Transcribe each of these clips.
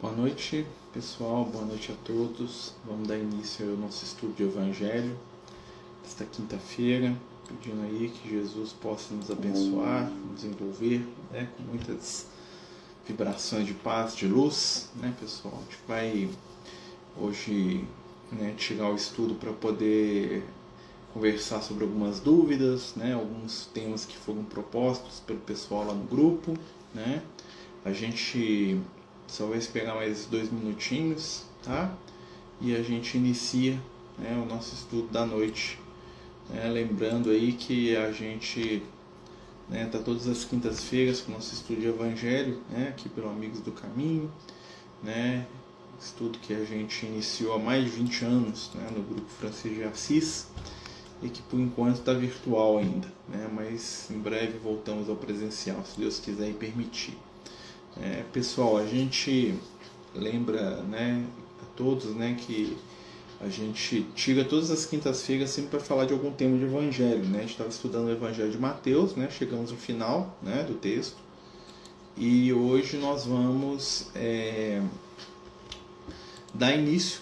Boa noite, pessoal, boa noite a todos. Vamos dar início ao nosso estudo de Evangelho desta quinta-feira, pedindo aí que Jesus possa nos abençoar, nos envolver, com muitas vibrações de paz, de luz, pessoal. A gente vai hoje tirar o estudo para poder conversar sobre algumas dúvidas, alguns temas que foram propostos pelo pessoal lá no grupo, A gente só vai esperar mais 2 minutinhos, tá? E a gente inicia o nosso estudo da noite. Lembrando aí que a gente tá todas as quintas-feiras com o nosso estudo de Evangelho, aqui pelo Amigos do Caminho, estudo que a gente iniciou há mais de 20 anos, no Grupo Francisco de Assis, e que por enquanto está virtual ainda, mas em breve voltamos ao presencial, se Deus quiser e permitir. Pessoal, a gente lembra a todos que a gente tira todas as quintas-feiras sempre para falar de algum tema de Evangelho. A gente estava estudando o Evangelho de Mateus, chegamos no final do texto, e hoje nós vamos dar início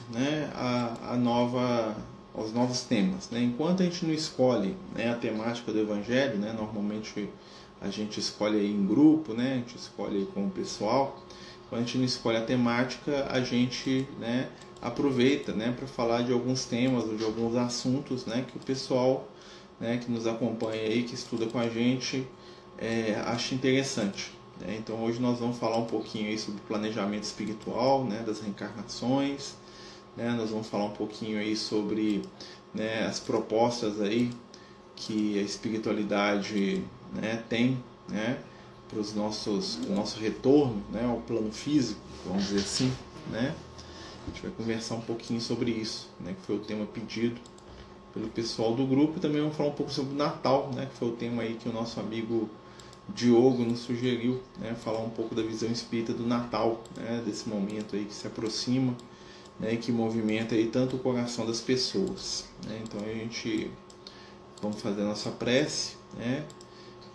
aos novos temas. Enquanto a gente não escolhe a temática do Evangelho, normalmente a gente escolhe aí em grupo, a gente escolhe aí com o pessoal. Quando a gente não escolhe a temática, a gente aproveita para falar de alguns temas ou de alguns assuntos que o pessoal que nos acompanha aí, que estuda com a gente, acha interessante. Então hoje nós vamos falar um pouquinho aí sobre o planejamento espiritual, das reencarnações, nós vamos falar um pouquinho aí sobre as propostas aí que a espiritualidade tem para o nosso retorno ao plano físico, vamos dizer assim. A gente vai conversar um pouquinho sobre isso, que foi o tema pedido pelo pessoal do grupo, e também vamos falar um pouco sobre o Natal, que foi o tema aí que o nosso amigo Diogo nos sugeriu, falar um pouco da visão espírita do Natal, desse momento aí que se aproxima, e que movimenta aí tanto o coração das pessoas. Então a gente vamos fazer a nossa prece,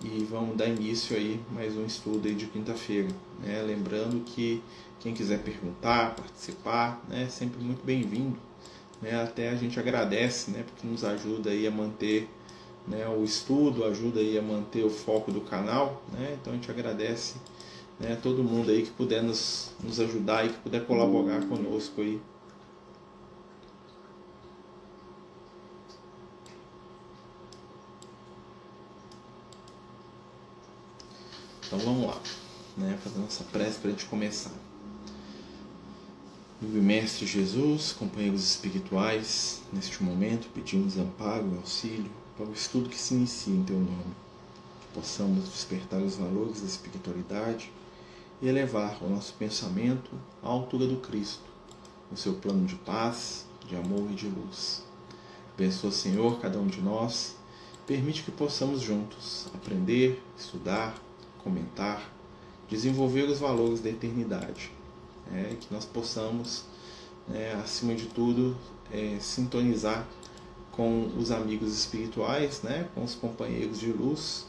e vamos dar início aí mais um estudo aí de quinta-feira. Lembrando que quem quiser perguntar, participar, é sempre muito bem-vindo. Até a gente agradece, porque nos ajuda aí a manter o estudo, ajuda aí a manter o foco do canal. Então a gente agradece todo mundo aí que puder nos ajudar e que puder colaborar conosco aí. Então vamos lá, fazer nossa prece para a gente começar. Meu Mestre Jesus, companheiros espirituais, neste momento pedimos amparo e auxílio para o estudo que se inicia em Teu nome, que possamos despertar os valores da espiritualidade e elevar o nosso pensamento à altura do Cristo, no seu plano de paz, de amor e de luz. Abençoa, Senhor, cada um de nós, permite que possamos juntos aprender, estudar, comentar, desenvolver os valores da eternidade, que nós possamos, acima de tudo, sintonizar com os amigos espirituais, com os companheiros de luz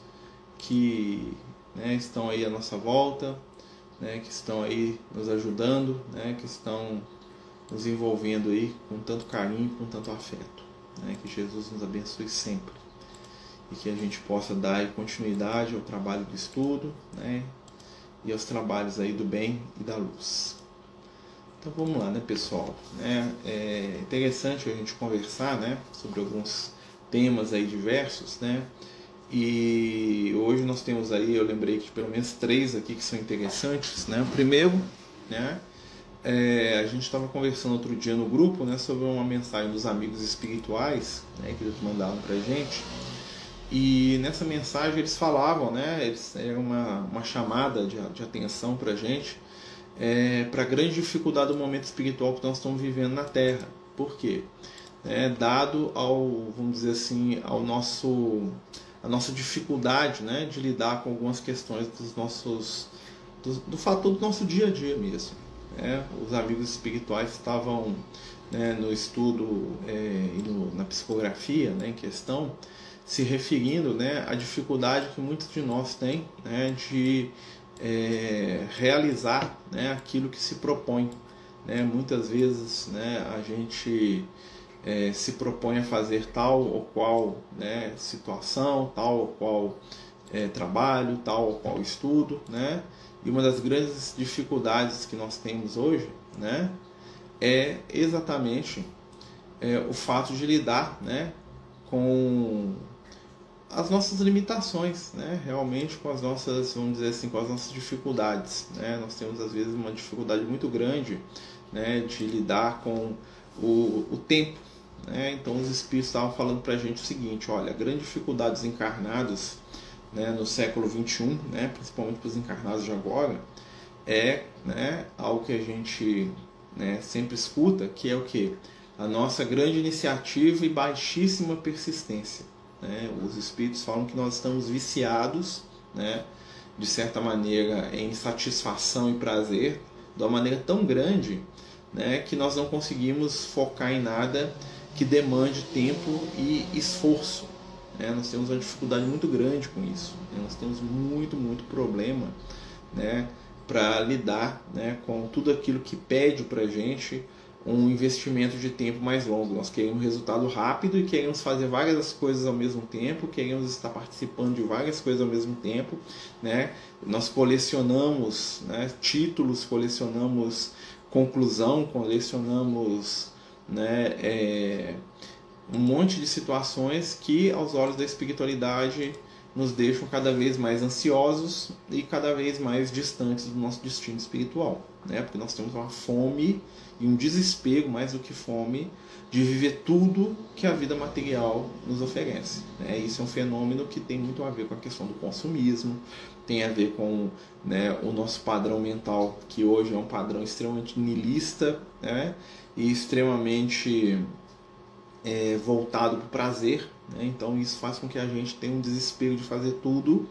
que estão aí à nossa volta, que estão aí nos ajudando, que estão nos envolvendo aí com tanto carinho, com tanto afeto. Que Jesus nos abençoe sempre. E que a gente possa dar continuidade ao trabalho do estudo, e aos trabalhos aí do bem e da luz. Então vamos lá, pessoal. É interessante a gente conversar, sobre alguns temas aí diversos, E hoje nós temos aí, eu lembrei que pelo menos 3 aqui que são interessantes, O primeiro, a gente estava conversando outro dia no grupo, sobre uma mensagem dos amigos espirituais, que eles mandaram pra gente. E nessa mensagem eles falavam, era uma chamada de atenção para a gente, para a grande dificuldade do momento espiritual que nós estamos vivendo na Terra. Por quê? Dado vamos dizer assim, a nossa dificuldade, de lidar com algumas questões do fator do nosso dia a dia mesmo. Os amigos espirituais estavam no estudo e na psicografia em questão, se referindo à dificuldade que muitos de nós têm de realizar, né, aquilo que se propõe. Né? Muitas vezes, né, a gente se propõe a fazer tal ou qual, né, situação, tal ou qual trabalho, tal ou qual estudo, né? E uma das grandes dificuldades que nós temos hoje, né, é exatamente o fato de lidar, né, com as nossas limitações, né, realmente com as nossas, vamos dizer assim, com as nossas dificuldades, né? Nós temos às vezes uma dificuldade muito grande, né, de lidar com o tempo, né? Então os espíritos estavam falando para a gente o seguinte: olha, a grande dificuldade dos encarnados, né, no século XXI, né, principalmente para os encarnados de agora, né, algo que a gente, né, sempre escuta, que é o que? A nossa grande iniciativa e baixíssima persistência. Né? Os espíritos falam que nós estamos viciados, né, de certa maneira, em satisfação e prazer, de uma maneira tão grande, né, que nós não conseguimos focar em nada que demande tempo e esforço. Né? Nós temos uma dificuldade muito grande com isso. Né? Nós temos muito problema, né, para lidar, né, com tudo aquilo que pede para a gente um investimento de tempo mais longo. Nós queremos resultado rápido e queremos fazer várias coisas ao mesmo tempo, queremos estar participando de várias coisas ao mesmo tempo. Né? Nós colecionamos, né, títulos, colecionamos conclusão, colecionamos, né, um monte de situações que, aos olhos da espiritualidade, nos deixam cada vez mais ansiosos e cada vez mais distantes do nosso destino espiritual, né? Porque nós temos uma fome e um desespero, mais do que fome, de viver tudo que a vida material nos oferece, né? Isso é um fenômeno que tem muito a ver com a questão do consumismo, tem a ver com, né, o nosso padrão mental, que hoje é um padrão extremamente niilista, né? E extremamente voltado para o prazer, né? Então isso faz com que a gente tenha um desespero de fazer tudo,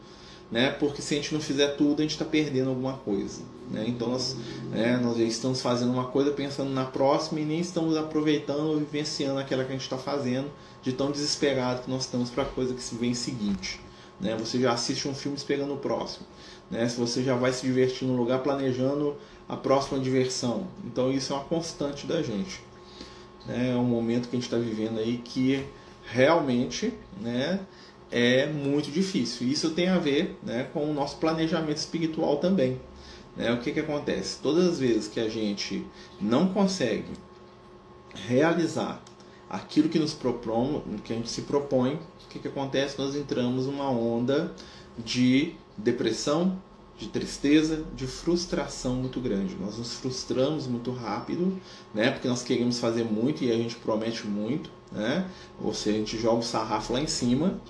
né? Porque se a gente não fizer tudo, a gente está perdendo alguma coisa, né? Então nós já estamos fazendo uma coisa pensando na próxima e nem estamos aproveitando ou vivenciando aquela que a gente está fazendo, de tão desesperado que nós estamos para a coisa que se vem seguinte, né? Você já assiste um filme esperando o próximo, né? Se você já vai se divertir num lugar planejando a próxima diversão, então isso é uma constante da gente. É um momento que a gente está vivendo aí que realmente, né, é muito difícil. Isso tem a ver, né, com o nosso planejamento espiritual também. Né? O que acontece? Todas as vezes que a gente não consegue realizar aquilo que que a gente se propõe, o que acontece? Nós entramos numa onda de depressão, de tristeza, de frustração muito grande. Nós nos frustramos muito rápido, né? Porque nós queremos fazer muito e a gente promete muito, né? Ou seja, a gente joga o sarrafo lá em cima,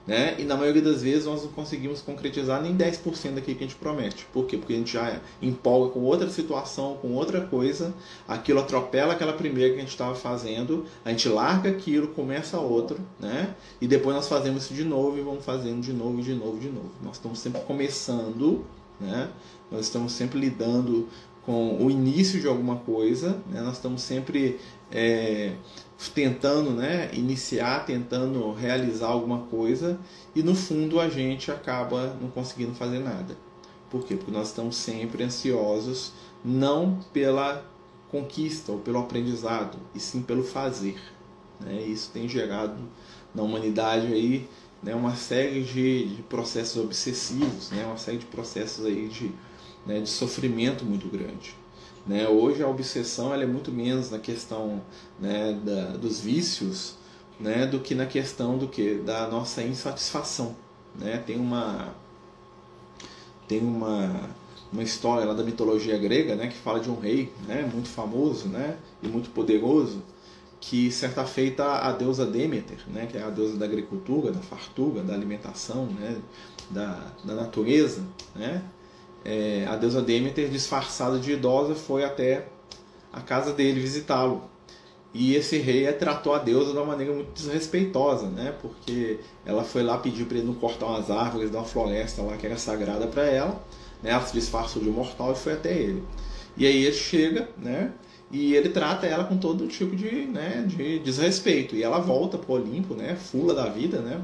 né? E na maioria das vezes nós não conseguimos concretizar nem 10% daquilo que a gente promete. Por quê? Porque a gente já empolga com outra situação, com outra coisa, aquilo atropela aquela primeira que a gente estava fazendo, a gente larga aquilo, começa outro, né? E depois nós fazemos isso de novo e vamos fazendo de novo. Nós estamos sempre começando, né? Nós estamos sempre lidando com o início de alguma coisa, né? Nós estamos sempre tentando, né, iniciar, tentando realizar alguma coisa e no fundo a gente acaba não conseguindo fazer nada. Por quê? Porque nós estamos sempre ansiosos, não pela conquista ou pelo aprendizado, e sim pelo fazer. Né? Isso tem gerado na humanidade aí, né, uma série de processos obsessivos, né, uma série de processos aí de sofrimento muito grande. Né? Hoje a obsessão ela é muito menos na questão, né, dos vícios, né, do que na questão da nossa insatisfação. Né? Tem uma história lá da mitologia grega, né, que fala de um rei, né, muito famoso, né, e muito poderoso, que certa feita a deusa Deméter, né, que é a deusa da agricultura, da fartura, da alimentação, né, da natureza, né, a deusa Deméter, disfarçada de idosa, foi até a casa dele visitá-lo. E esse rei tratou a deusa de uma maneira muito desrespeitosa, né, porque ela foi lá pedir para ele não cortar umas árvores da uma floresta lá que era sagrada para ela, né, ela se disfarçou de mortal e foi até ele. E aí ele chega, né, e ele trata ela com todo tipo de desrespeito. E ela volta para o Olimpo, né, fula da vida, né,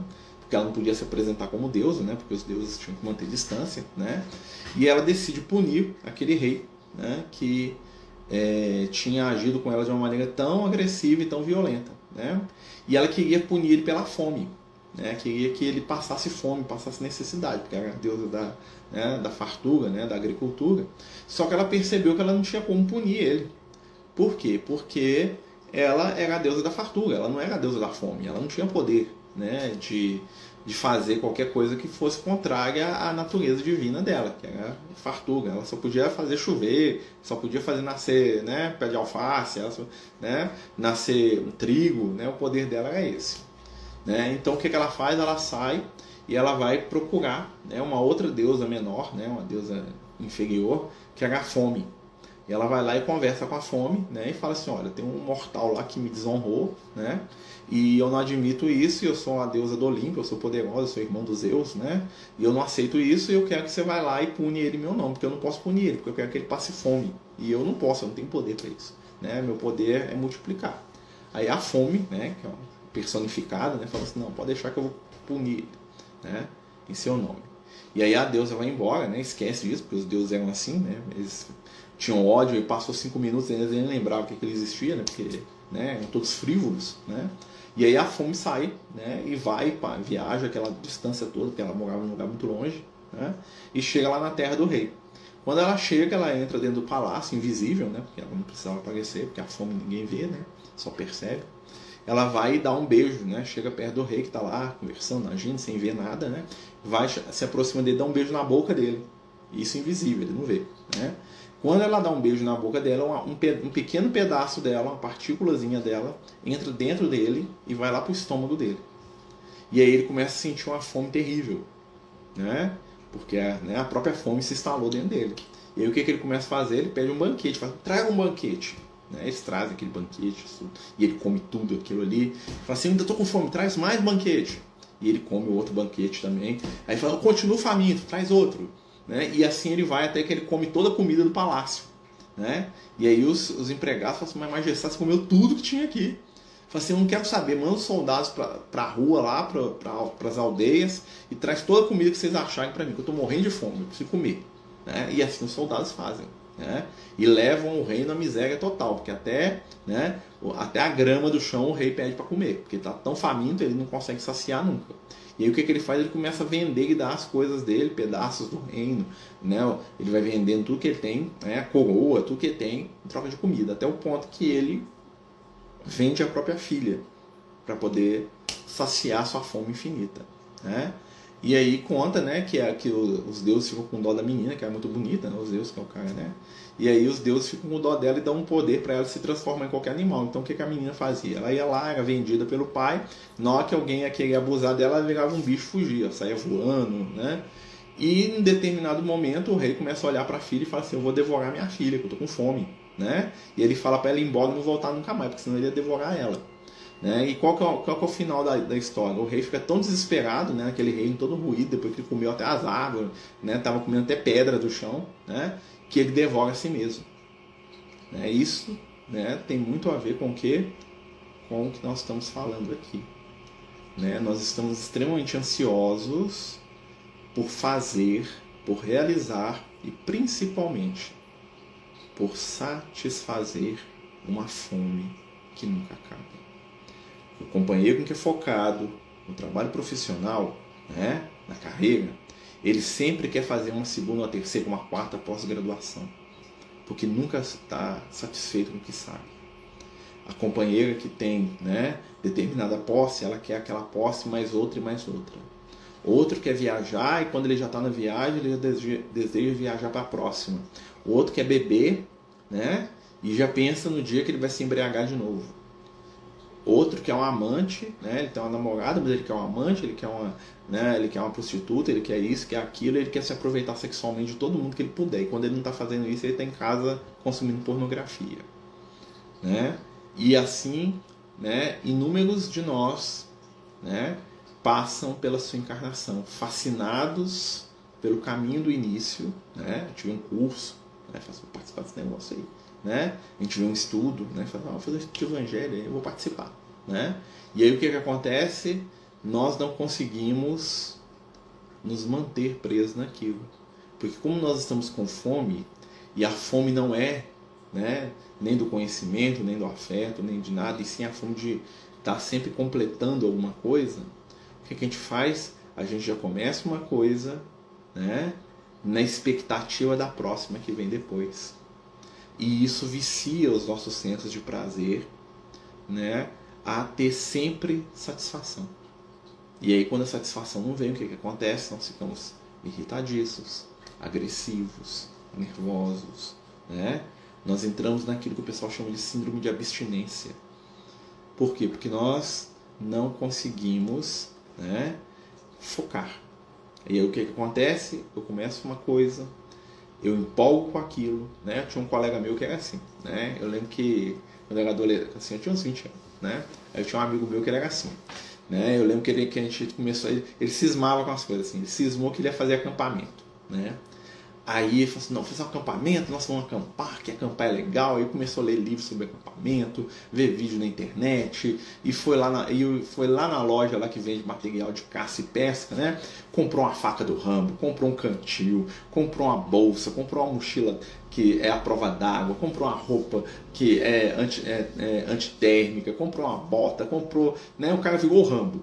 porque ela não podia se apresentar como deusa, né? Porque os deuses tinham que manter distância, né? E ela decide punir aquele rei, né? Que tinha agido com ela de uma maneira tão agressiva e tão violenta, né? E ela queria punir ele pela fome, né? Queria que ele passasse fome, passasse necessidade, porque era a deusa da fartura, né? Da agricultura. Só que ela percebeu que ela não tinha como punir ele. Por quê? Porque ela era a deusa da fartura, ela não era a deusa da fome, ela não tinha poder, né? de fazer qualquer coisa que fosse contrária à natureza divina dela, que era fartura. Ela só podia fazer chover, só podia fazer nascer, né, pé de alface, né, nascer trigo, né, o poder dela era esse. Né? Então o que ela faz? Ela sai e ela vai procurar, né, uma outra deusa menor, né, uma deusa inferior, que era a fome. E ela vai lá e conversa com a fome, né, e fala assim, olha, tem um mortal lá que me desonrou, né, e eu não admito isso, eu sou a deusa do Olimpo, eu sou poderosa, eu sou irmão dos Zeus, né, e eu não aceito isso, e eu quero que você vá lá e pune ele em meu nome, porque eu não posso punir ele, porque eu quero que ele passe fome, e eu não posso, eu não tenho poder para isso, né, meu poder é multiplicar. Aí a fome, né, que é personificada, né, fala assim, não, pode deixar que eu vou punir ele, né, em seu nome. E aí a deusa vai embora, né, esquece disso, porque os deuses eram assim, né, eles tinham ódio e passou 5 minutos e eles nem lembravam que ele existia, né? Porque, né, eram todos frívolos, né? E aí a fome sai, né? E vai, viaja aquela distância toda, porque ela morava num lugar muito longe, né? E chega lá na terra do rei. Quando ela chega, ela entra dentro do palácio, invisível, né? Porque ela não precisava aparecer, porque a fome ninguém vê, né? Só percebe. Ela vai e dá um beijo, né? Chega perto do rei que está lá conversando, agindo, sem ver nada, né? Vai, se aproxima dele, dá um beijo na boca dele. Isso invisível, ele não vê, né? Quando ela dá um beijo na boca dela, um pequeno pedaço dela, uma partículazinha dela, entra dentro dele e vai lá para o estômago dele. E aí ele começa a sentir uma fome terrível, né? Porque a própria fome se instalou dentro dele. E aí o que ele começa a fazer? Ele pede um banquete, fala, traga um banquete. Né? Eles trazem aquele banquete, e ele come tudo aquilo ali. Fala assim, ainda estou com fome, traz mais banquete. E ele come o outro banquete também. Aí fala, continua faminto, traz outro. Né? E assim ele vai até que ele come toda a comida do palácio. Né? E aí os empregados falam assim, mas majestade, você comeu tudo que tinha aqui. Fala assim, eu não quero saber, manda os soldados para a rua lá, para as aldeias, e traz toda a comida que vocês acharem para mim, que eu estou morrendo de fome, eu preciso comer. Né? E assim os soldados fazem. Né? E levam o reino à miséria total, porque até a grama do chão o rei pede para comer, porque está tão faminto, ele não consegue saciar nunca. E aí o que ele faz? Ele começa a vender e dar as coisas dele, pedaços do reino, né? Ele vai vendendo tudo que ele tem, né? A coroa, tudo que ele tem, em troca de comida, até o ponto que ele vende a própria filha para poder saciar sua fome infinita. Né? E aí conta, né, que os deuses ficam com dó da menina, que é muito bonita, né, os deuses, que é o cara, né? E aí os deuses ficam com dó dela e dão um poder para ela se transformar em qualquer animal. Então o que a menina fazia? Ela ia lá, era vendida pelo pai, na hora que alguém ia querer abusar dela, ela virava um bicho, fugia, saía voando, né? E em determinado momento o rei começa a olhar para a filha e fala assim, eu vou devorar minha filha, que eu tô com fome. Né? E ele fala para ela ir embora e não voltar nunca mais, porque senão ele ia devorar ela. Né? E qual que é o final da história? O rei fica tão desesperado, né? Aquele reino todo ruído, depois que ele comeu até as árvores, né? Tava comendo até pedra do chão, né? Que ele devora a si mesmo. Né? Isso, né? Tem muito a ver com o que nós estamos falando aqui. Né? Nós estamos extremamente ansiosos por fazer, por realizar e principalmente por satisfazer uma fome que nunca acaba. O companheiro que é focado no trabalho profissional, né, na carreira, ele sempre quer fazer uma segunda, uma terceira, uma quarta pós-graduação, porque nunca está satisfeito com o que sabe. A companheira que tem, né, determinada posse, ela quer aquela posse mais outra e mais outra. Outro quer viajar e quando ele já está na viagem, ele já deseja viajar para a próxima. O outro quer beber, né? E já pensa no dia que ele vai se embriagar de novo. Outro quer um amante, né? Ele tem uma namorada, mas ele quer um amante, ele quer uma prostituta, ele quer isso, quer aquilo, ele quer se aproveitar sexualmente de todo mundo que ele puder. E quando ele não está fazendo isso, ele está em casa consumindo pornografia. Né? E assim, né, inúmeros de nós, né, passam pela sua encarnação, fascinados pelo caminho do início, né? Eu tive um curso, né? Vou participar desse negócio aí, né? A gente vê um estudo, né? Fala, vou fazer um estudo de evangelho, eu vou participar, né? E aí o que acontece? nós não conseguimos nos manter presos naquilo. Porque como nós estamos com fome, e a fome não é, né, nem do conhecimento, nem do afeto, nem de nada, e sim a fome de estar sempre completando alguma coisa, o que a gente faz? A gente já começa uma coisa, né, na expectativa da próxima que vem depois. E isso vicia os nossos centros de prazer, né, a ter sempre satisfação. E aí quando a satisfação não vem, o que acontece? Nós ficamos irritadiços, agressivos, nervosos, né? Nós entramos naquilo que o pessoal chama de síndrome de abstinência. Por quê? Porque nós não conseguimos, né, focar. E aí o que acontece? Eu começo uma coisa, eu empolgo com aquilo, né? Tinha um colega meu que era assim, né? Eu lembro que quando eu era adolescente, assim, eu tinha uns 20 anos, né? Aí eu tinha um amigo meu que era assim, né? Eu lembro que a gente começou, ele cismava com as coisas assim, ele cismou que ele ia fazer acampamento, né? Aí ele falou assim, não, fiz um acampamento, nós vamos acampar, que acampar é legal. Aí começou a ler livros sobre acampamento, ver vídeo na internet, e foi lá na loja lá que vende material de caça e pesca, né? Comprou uma faca do Rambo, comprou um cantil, comprou uma bolsa, comprou uma mochila que é à prova d'água, comprou uma roupa que é antitérmica, comprou uma bota, comprou, né? O cara virou o Rambo,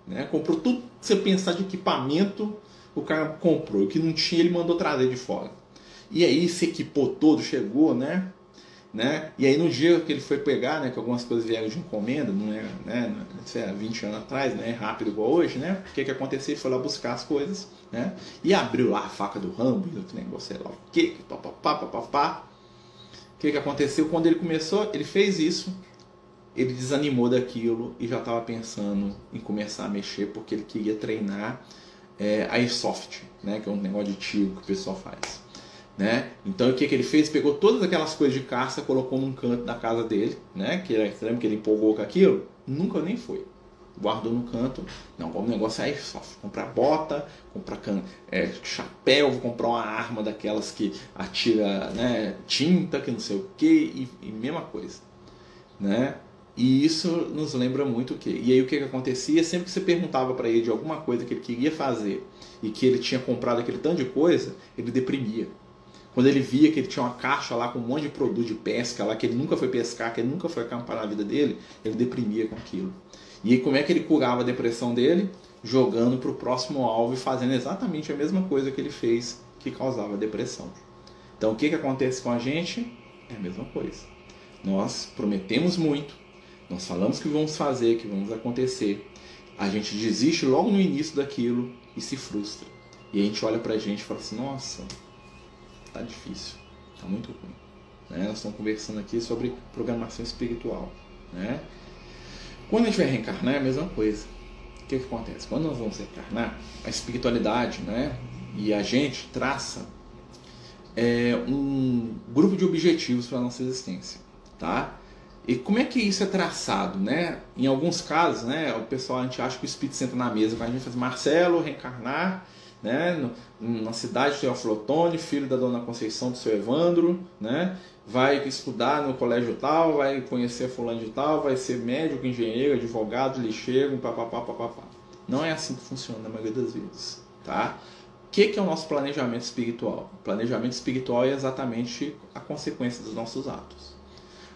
né? Comprou tudo que você pensar de equipamento, o cara comprou. O que não tinha, ele mandou trazer de fora. E aí se equipou todo, chegou, né? E aí no dia que ele foi pegar, né? Que algumas coisas vieram de encomenda, não era, né? Isso era 20 anos atrás, né? Rápido igual hoje, né? O que aconteceu? Ele foi lá buscar as coisas, né? E abriu lá a faca do Rambo, que negócio, sei lá o que, papapá. O que aconteceu? Quando ele começou, ele fez isso, ele desanimou daquilo e já estava pensando em começar a mexer, porque ele queria treinar Airsoft, né, que é um negócio de tiro que o pessoal faz, né? Então o que ele fez? Pegou todas aquelas coisas de caça, colocou num canto da casa dele, né? Você lembra que ele empolgou com aquilo? Nunca nem foi. Guardou no canto. Não, o negócio é Airsoft. Comprar bota, comprar chapéu, vou comprar uma arma daquelas que atira, né, tinta, que não sei o que, e mesma coisa, né? E isso nos lembra muito o quê? E aí o que acontecia? Sempre que você perguntava para ele de alguma coisa que ele queria fazer e que ele tinha comprado aquele tanto de coisa, ele deprimia. Quando ele via que ele tinha uma caixa lá com um monte de produto de pesca lá, que ele nunca foi pescar, que ele nunca foi acampar na vida dele, ele deprimia com aquilo. E aí como é que ele curava a depressão dele? Jogando para o próximo alvo e fazendo exatamente a mesma coisa que ele fez que causava depressão. Então o que acontece com a gente? É a mesma coisa. Nós prometemos muito, nós falamos que vamos fazer, que vamos acontecer. A gente desiste logo no início daquilo e se frustra. E a gente olha pra gente e fala assim, nossa, tá difícil, tá muito ruim. Né? Nós estamos conversando aqui sobre programação espiritual. Né? Quando a gente vai reencarnar é a mesma coisa. O que acontece? Quando nós vamos reencarnar, a espiritualidade, né, e a gente traça um grupo de objetivos para a nossa existência. Tá? E como é que isso é traçado, né? Em alguns casos, né, o pessoal, a gente acha que o espírito senta na mesa, a gente faz Marcelo reencarnar, né, na cidade de Teófilo Otoni, filho da Dona Conceição do seu Evandro, né, vai estudar no colégio tal, vai conhecer fulano de tal, vai ser médico, engenheiro, advogado, lixeiro, papapá. Não é assim que funciona na maioria das vezes, tá? O que é o nosso planejamento espiritual? O planejamento espiritual é exatamente a consequência dos nossos atos.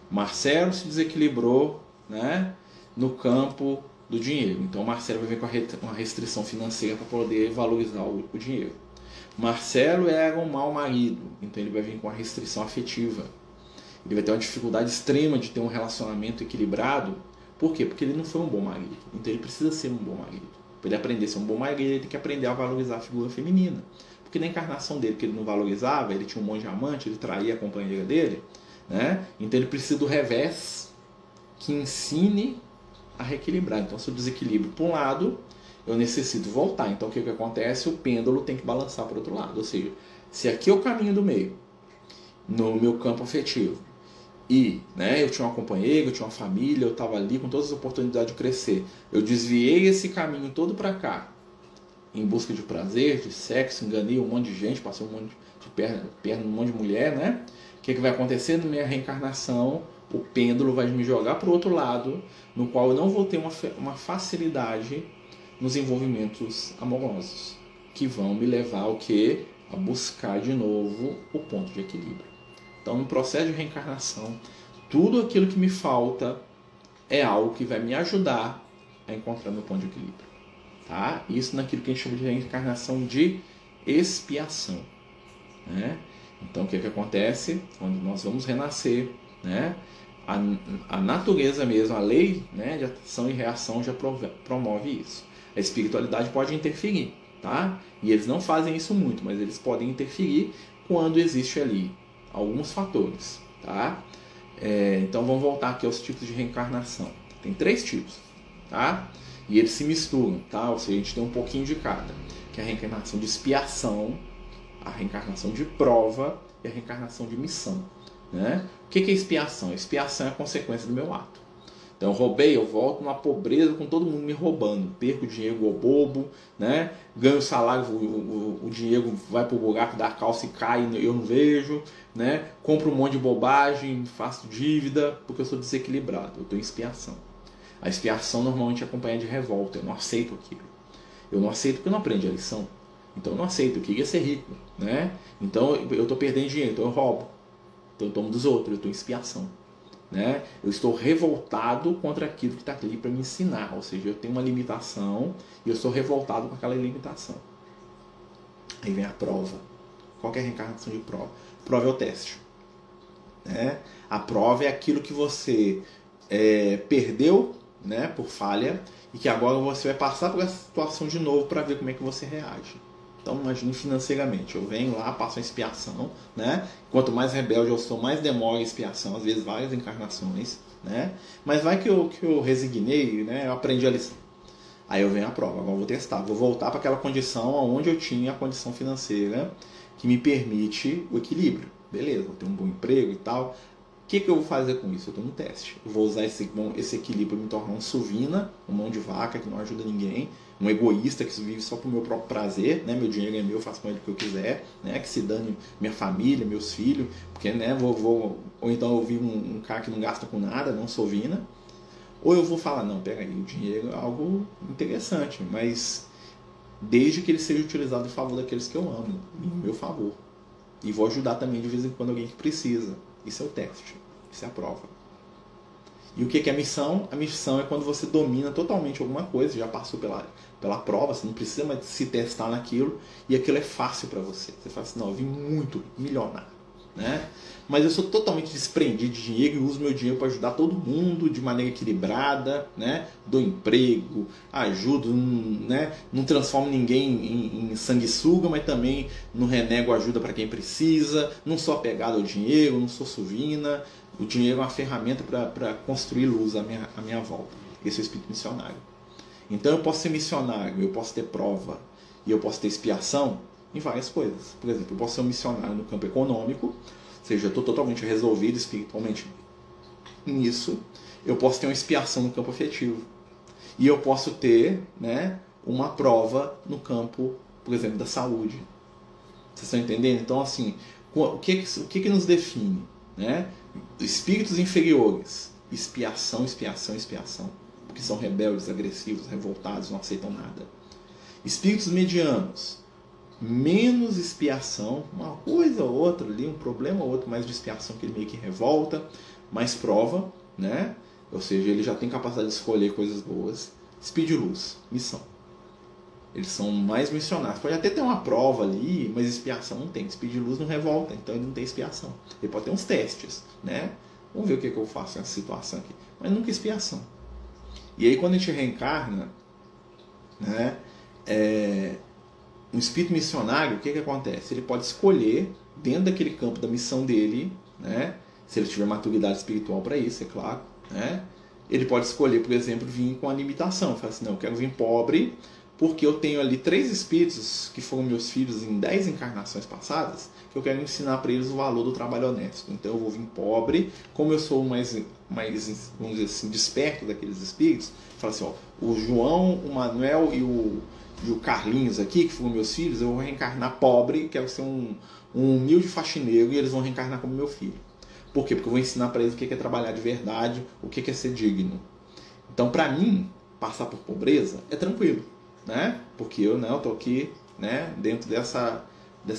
Marcelo se desequilibrou, né, no campo do dinheiro. Então Marcelo vai vir com uma restrição financeira para poder valorizar o dinheiro. Marcelo era um mau marido, então ele vai vir com uma restrição afetiva. Ele vai ter uma dificuldade extrema de ter um relacionamento equilibrado. Por quê? Porque ele não foi um bom marido. Então ele precisa ser um bom marido. Para ele aprender a ser um bom marido, ele tem que aprender a valorizar a figura feminina. Porque na encarnação dele, que ele não valorizava, ele tinha um monte de amante, ele traía a companheira dele, né? Então ele precisa do revés que ensine a reequilibrar. Então se eu desequilibro para um lado, eu necessito voltar. Então o que acontece? O pêndulo tem que balançar para o outro lado. Ou seja, se aqui é o caminho do meio, no meu campo afetivo, e, né, eu tinha uma companheira, eu tinha uma família, eu estava ali com todas as oportunidades de crescer, eu desviei esse caminho todo para cá, em busca de prazer, de sexo, enganei um monte de gente, passei um monte de perna, um monte de mulher, né? O que vai acontecer na minha reencarnação? O pêndulo vai me jogar para o outro lado, no qual eu não vou ter uma facilidade nos envolvimentos amorosos, que vão me levar ao quê? A buscar de novo o ponto de equilíbrio. Então, no processo de reencarnação, tudo aquilo que me falta é algo que vai me ajudar a encontrar meu ponto de equilíbrio. Tá? Isso naquilo que a gente chama de reencarnação de expiação. Né? Então, o que acontece? Quando nós vamos renascer, né? A natureza mesmo, a lei, né, de ação e reação já promove isso. A espiritualidade pode interferir, tá? E eles não fazem isso muito, mas eles podem interferir quando existe ali alguns fatores, tá? Então vamos voltar aqui aos tipos de reencarnação. Tem 3 tipos, tá? E eles se misturam, tá? Ou seja, a gente tem um pouquinho de cada, que é a reencarnação de expiação, a reencarnação de prova e a reencarnação de missão. Né? O que é expiação? Expiação é a consequência do meu ato. Então eu roubei, eu volto numa pobreza com todo mundo me roubando. Perco dinheiro igual bobo, né? Ganho o salário, o dinheiro vai pro buraco da calça e cai e eu não vejo. Né? Compro um monte de bobagem, faço dívida, porque eu sou desequilibrado, eu estou em expiação. A expiação normalmente é acompanhada de revolta, eu não aceito aquilo. Eu não aceito porque eu não aprendi a lição. Então eu não aceito, eu queria ser rico. Né? Então eu estou perdendo dinheiro, então eu roubo. Então eu tomo dos outros, eu estou em expiação. Né? Eu estou revoltado contra aquilo que está ali para me ensinar. Ou seja, eu tenho uma limitação e eu estou revoltado com aquela limitação. Aí vem a prova. Qual que é a reencarnação de prova? Prova é o teste. Né? A prova é aquilo que você perdeu, né, por falha e que agora você vai passar por essa situação de novo para ver como é que você reage. Então, imagine financeiramente, eu venho lá, passo a expiação, né? Quanto mais rebelde eu sou, mais demora a expiação, às vezes várias encarnações, né? Mas vai que eu resignei, né? Eu aprendi a lição. Aí eu venho a prova, agora eu vou testar, vou voltar para aquela condição onde eu tinha a condição financeira que me permite o equilíbrio. Beleza, eu tenho um bom emprego e tal. O que eu vou fazer com isso? Eu estou no teste. Eu vou usar esse equilíbrio para me tornar um suvina, um mão de vaca que não ajuda ninguém, um egoísta que vive só para o meu próprio prazer, né? Meu dinheiro é meu, eu faço com ele o que eu quiser, né? Que se dane minha família, meus filhos, porque, né? Ou então eu vivo um cara que não gasta com nada, não sovina. Ou eu vou falar, não, pega aí, o dinheiro é algo interessante, mas desde que ele seja utilizado em favor daqueles que eu amo, em meu favor. E vou ajudar também de vez em quando alguém que precisa. Isso é o teste, isso é a prova. E o que é a missão? A missão é quando você domina totalmente alguma coisa, já passou pela prova, você não precisa mais se testar naquilo, e aquilo é fácil para você. Você fala assim, não, eu vim muito milionário, né? Mas eu sou totalmente desprendido de dinheiro e uso meu dinheiro para ajudar todo mundo de maneira equilibrada, né? Dou emprego, ajudo, né? Não transformo ninguém em sanguessuga, mas também não renego ajuda para quem precisa, não sou apegado ao dinheiro, não sou suvina. O dinheiro é uma ferramenta para construir luz à minha volta. Esse é o espírito missionário. Então eu posso ser missionário, eu posso ter prova e eu posso ter expiação em várias coisas. Por exemplo, eu posso ser um missionário no campo econômico, ou seja, eu estou totalmente resolvido espiritualmente nisso. Eu posso ter uma expiação no campo afetivo. E eu posso ter, né, uma prova no campo, por exemplo, da saúde. Vocês estão entendendo? Então, assim, o que nos define? Né? Espíritos inferiores, expiação, expiação, expiação, porque são rebeldes, agressivos, revoltados, não aceitam nada. Espíritos medianos, menos expiação, uma coisa ou outra ali, um problema ou outro, mais de expiação que ele meio que revolta, mais prova, né? Ou seja, ele já tem capacidade de escolher coisas boas. Espírito de luz, missão. Eles são mais missionários. Pode até ter uma prova ali, mas expiação não tem. Espírito de luz não revolta, então ele não tem expiação. Ele pode ter uns testes, né? Vamos ver o que eu faço nessa situação aqui. Mas nunca expiação. E aí quando a gente reencarna, né? Um espírito missionário, o que acontece? Ele pode escolher, dentro daquele campo da missão dele, né? Se ele tiver maturidade espiritual para isso, é claro, né? Ele pode escolher, por exemplo, vir com a limitação. Fala assim, não, eu quero vir pobre, porque eu tenho ali 3 espíritos que foram meus filhos em 10 encarnações passadas, que eu quero ensinar para eles o valor do trabalho honesto. Então eu vou vir pobre, como eu sou mais vamos dizer assim, desperto daqueles espíritos, fala assim, ó, o João, o Manuel e o Carlinhos aqui, que foram meus filhos, eu vou reencarnar pobre, quero ser um humilde faxineiro, e eles vão reencarnar como meu filho. Por quê? Porque eu vou ensinar para eles o que é trabalhar de verdade, o que é ser digno. Então, para mim, passar por pobreza é tranquilo. né? Porque eu não estou aqui, né, dentro dessa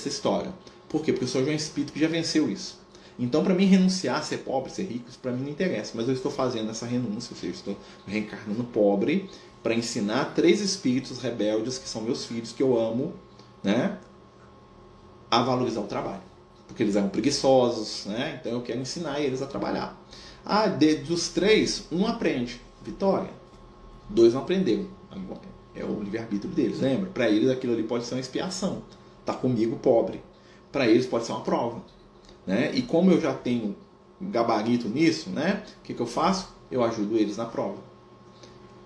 história. Por quê? Porque eu sou já um espírito que já venceu isso. Então, para mim, renunciar, ser pobre, ser rico, isso para mim não interessa. Mas eu estou fazendo essa renúncia, ou seja, eu estou reencarnando pobre para ensinar 3 espíritos rebeldes, que são meus filhos, que eu amo, né, a valorizar o trabalho. Porque eles eram preguiçosos, né? Então eu quero ensinar eles a trabalhar. Dos 3, um aprende. Vitória. 2 não aprenderam. É o livre-arbítrio deles, lembra? Para eles aquilo ali pode ser uma expiação. Tá comigo pobre. Para eles pode ser uma prova. Né? E como eu já tenho gabarito nisso, né? O que eu faço? Eu ajudo eles na prova.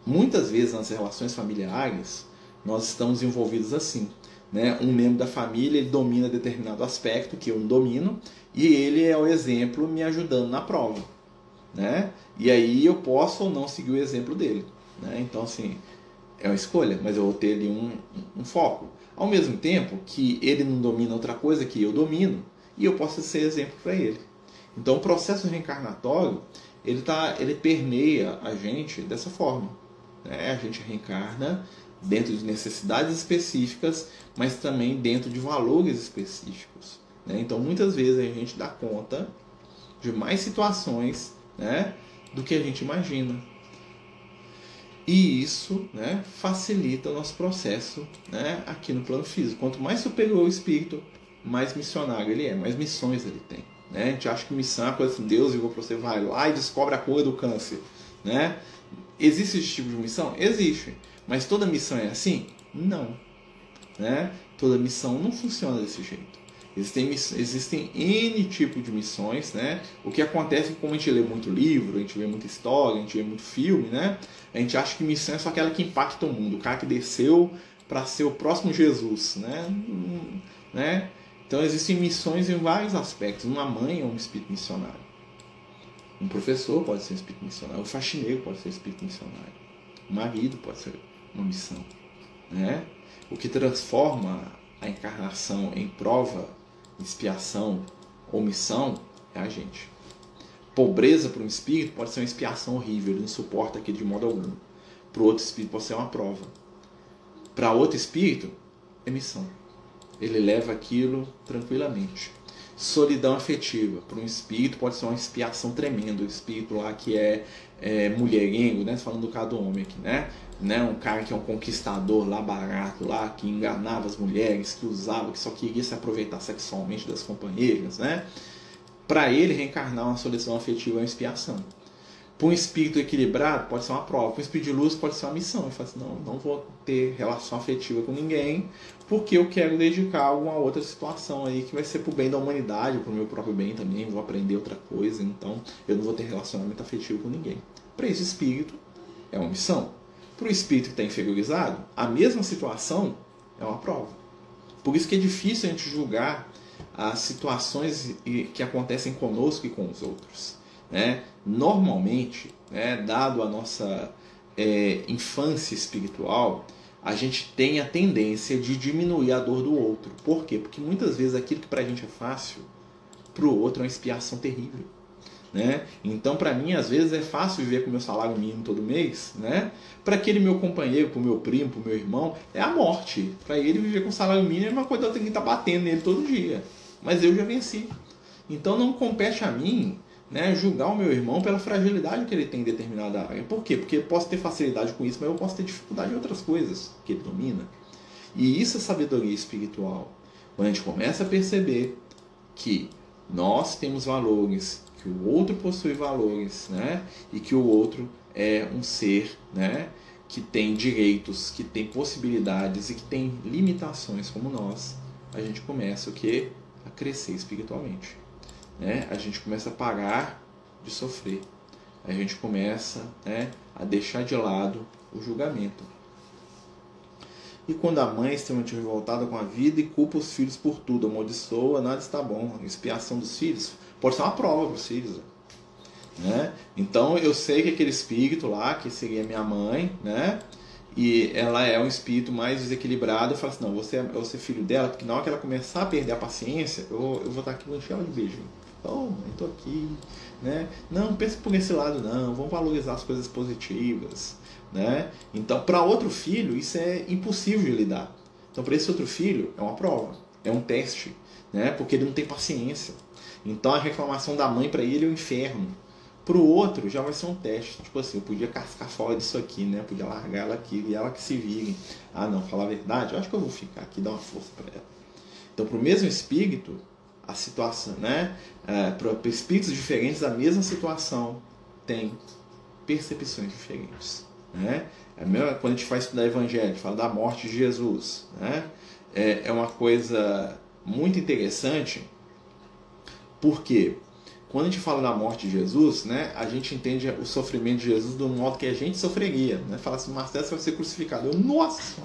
Muitas vezes nas relações familiares, nós estamos envolvidos assim. Né? Um membro da família ele domina determinado aspecto que eu não domino e ele é o exemplo me ajudando na prova. Né? E aí eu posso ou não seguir o exemplo dele. Né? Então, assim, é uma escolha, mas eu vou ter ali um foco. Ao mesmo tempo que ele não domina outra coisa que eu domino e eu posso ser exemplo para ele. Então, o processo reencarnatório ele permeia a gente dessa forma. Né? A gente reencarna dentro de necessidades específicas, mas também dentro de valores específicos. Né? Então, muitas vezes a gente dá conta de mais situações, né, do que a gente imagina. E isso, né, facilita o nosso processo, né, aqui no plano físico. Quanto mais superior o espírito, mais missionário ele é, mais missões ele tem. Né? A gente acha que missão é uma coisa assim, Deus ligou para você, vai lá e descobre a cura do câncer. Né? Existe esse tipo de missão? Existe. Mas toda missão é assim? Não. Né? Toda missão não funciona desse jeito. Existem N tipos de missões. Né? O que acontece é que como a gente lê muito livro, a gente vê muita história, a gente vê muito filme, né? A gente acha que missão é só aquela que impacta o mundo. O cara que desceu para ser o próximo Jesus. Né? Então existem missões em vários aspectos. Uma mãe é um espírito missionário. Um professor pode ser um espírito missionário. Um faxineiro pode ser um espírito missionário. Um marido pode ser uma missão. Né? O que transforma a encarnação em prova, expiação ou missão é a gente. Pobreza para um espírito pode ser uma expiação horrível, ele não suporta aquilo de modo algum. Para o outro espírito pode ser uma prova. Para outro espírito é missão. Ele leva aquilo tranquilamente. Solidão afetiva para um espírito pode ser uma expiação tremenda. O espírito lá que é mulherengo, né? Falando do caso do homem aqui, né? Um cara que é um conquistador lá barato, lá, que enganava as mulheres, que usava, que só queria se aproveitar sexualmente das companheiras, né? Para ele, reencarnar uma solidão afetiva é uma expiação. Para um espírito equilibrado, pode ser uma prova. Para um espírito de luz, pode ser uma missão. Ele fala assim, não vou ter relação afetiva com ninguém, porque eu quero dedicar a alguma outra situação aí que vai ser para o bem da humanidade, para o meu próprio bem também, vou aprender outra coisa, então eu não vou ter relacionamento afetivo com ninguém. Para esse espírito, é uma missão. Para o espírito que está inferiorizado, a mesma situação é uma prova. Por isso que é difícil a gente julgar as situações que acontecem conosco e com os outros. Né? Normalmente, né, dado a nossa infância espiritual, a gente tem a tendência de diminuir a dor do outro. Por quê? Porque muitas vezes aquilo que para a gente é fácil, para o outro é uma expiação terrível. Né? Então, para mim, às vezes é fácil viver com o meu salário mínimo todo mês. Né? Para aquele meu companheiro, para o meu primo, para o meu irmão, é a morte. Para ele, viver com salário mínimo é uma coisa que eu tenho que estar batendo nele todo dia. Mas eu já venci. Então, não compete a mim, né, julgar o meu irmão pela fragilidade que ele tem em determinada área. Por quê? Porque eu posso ter facilidade com isso, mas eu posso ter dificuldade em outras coisas que ele domina. E isso é sabedoria espiritual. Quando a gente começa a perceber que nós temos valores, que o outro possui valores, né, e que o outro é um ser, né, que tem direitos, que tem possibilidades e que tem limitações como nós, a gente começa o quê? A crescer espiritualmente. Né? A gente começa a parar de sofrer. A gente começa, né, a deixar de lado o julgamento. E quando a mãe é extremamente revoltada com a vida e culpa os filhos por tudo, amaldiçoa, nada está bom. A expiação dos filhos pode ser uma prova para os filhos. Né? Então eu sei que aquele espírito lá, que seria minha mãe, né, e ela é um espírito mais desequilibrado, eu falo assim, não, eu vou ser filho dela, porque na hora que ela começar a perder a paciência, eu vou estar aqui com ela de beijo. Oh, mãe, tô aqui, né? Não pensa por esse lado não, vamos valorizar as coisas positivas, né? Então, para outro filho, isso é impossível de lidar. Então, para esse outro filho, é uma prova, é um teste, né? Porque ele não tem paciência. Então, a reclamação da mãe para ele é o inferno. Pro outro, já vai ser um teste. Tipo assim, eu podia cascar fora disso aqui, né? Eu podia largar ela aqui e ela que se vire. Ah, não, falar a verdade, eu acho que eu vou ficar aqui, dar uma força para ela. Então, para o mesmo espírito, a situação, né? Para espíritos diferentes, a mesma situação tem percepções diferentes, né? Quando a gente vai estudar Evangelho, fala da morte de Jesus, né? É uma coisa muito interessante, porque quando a gente fala da morte de Jesus, né, a gente entende o sofrimento de Jesus do modo que a gente sofreria, né? Fala assim, Marcelo, você vai ser crucificado. Eu, nossa,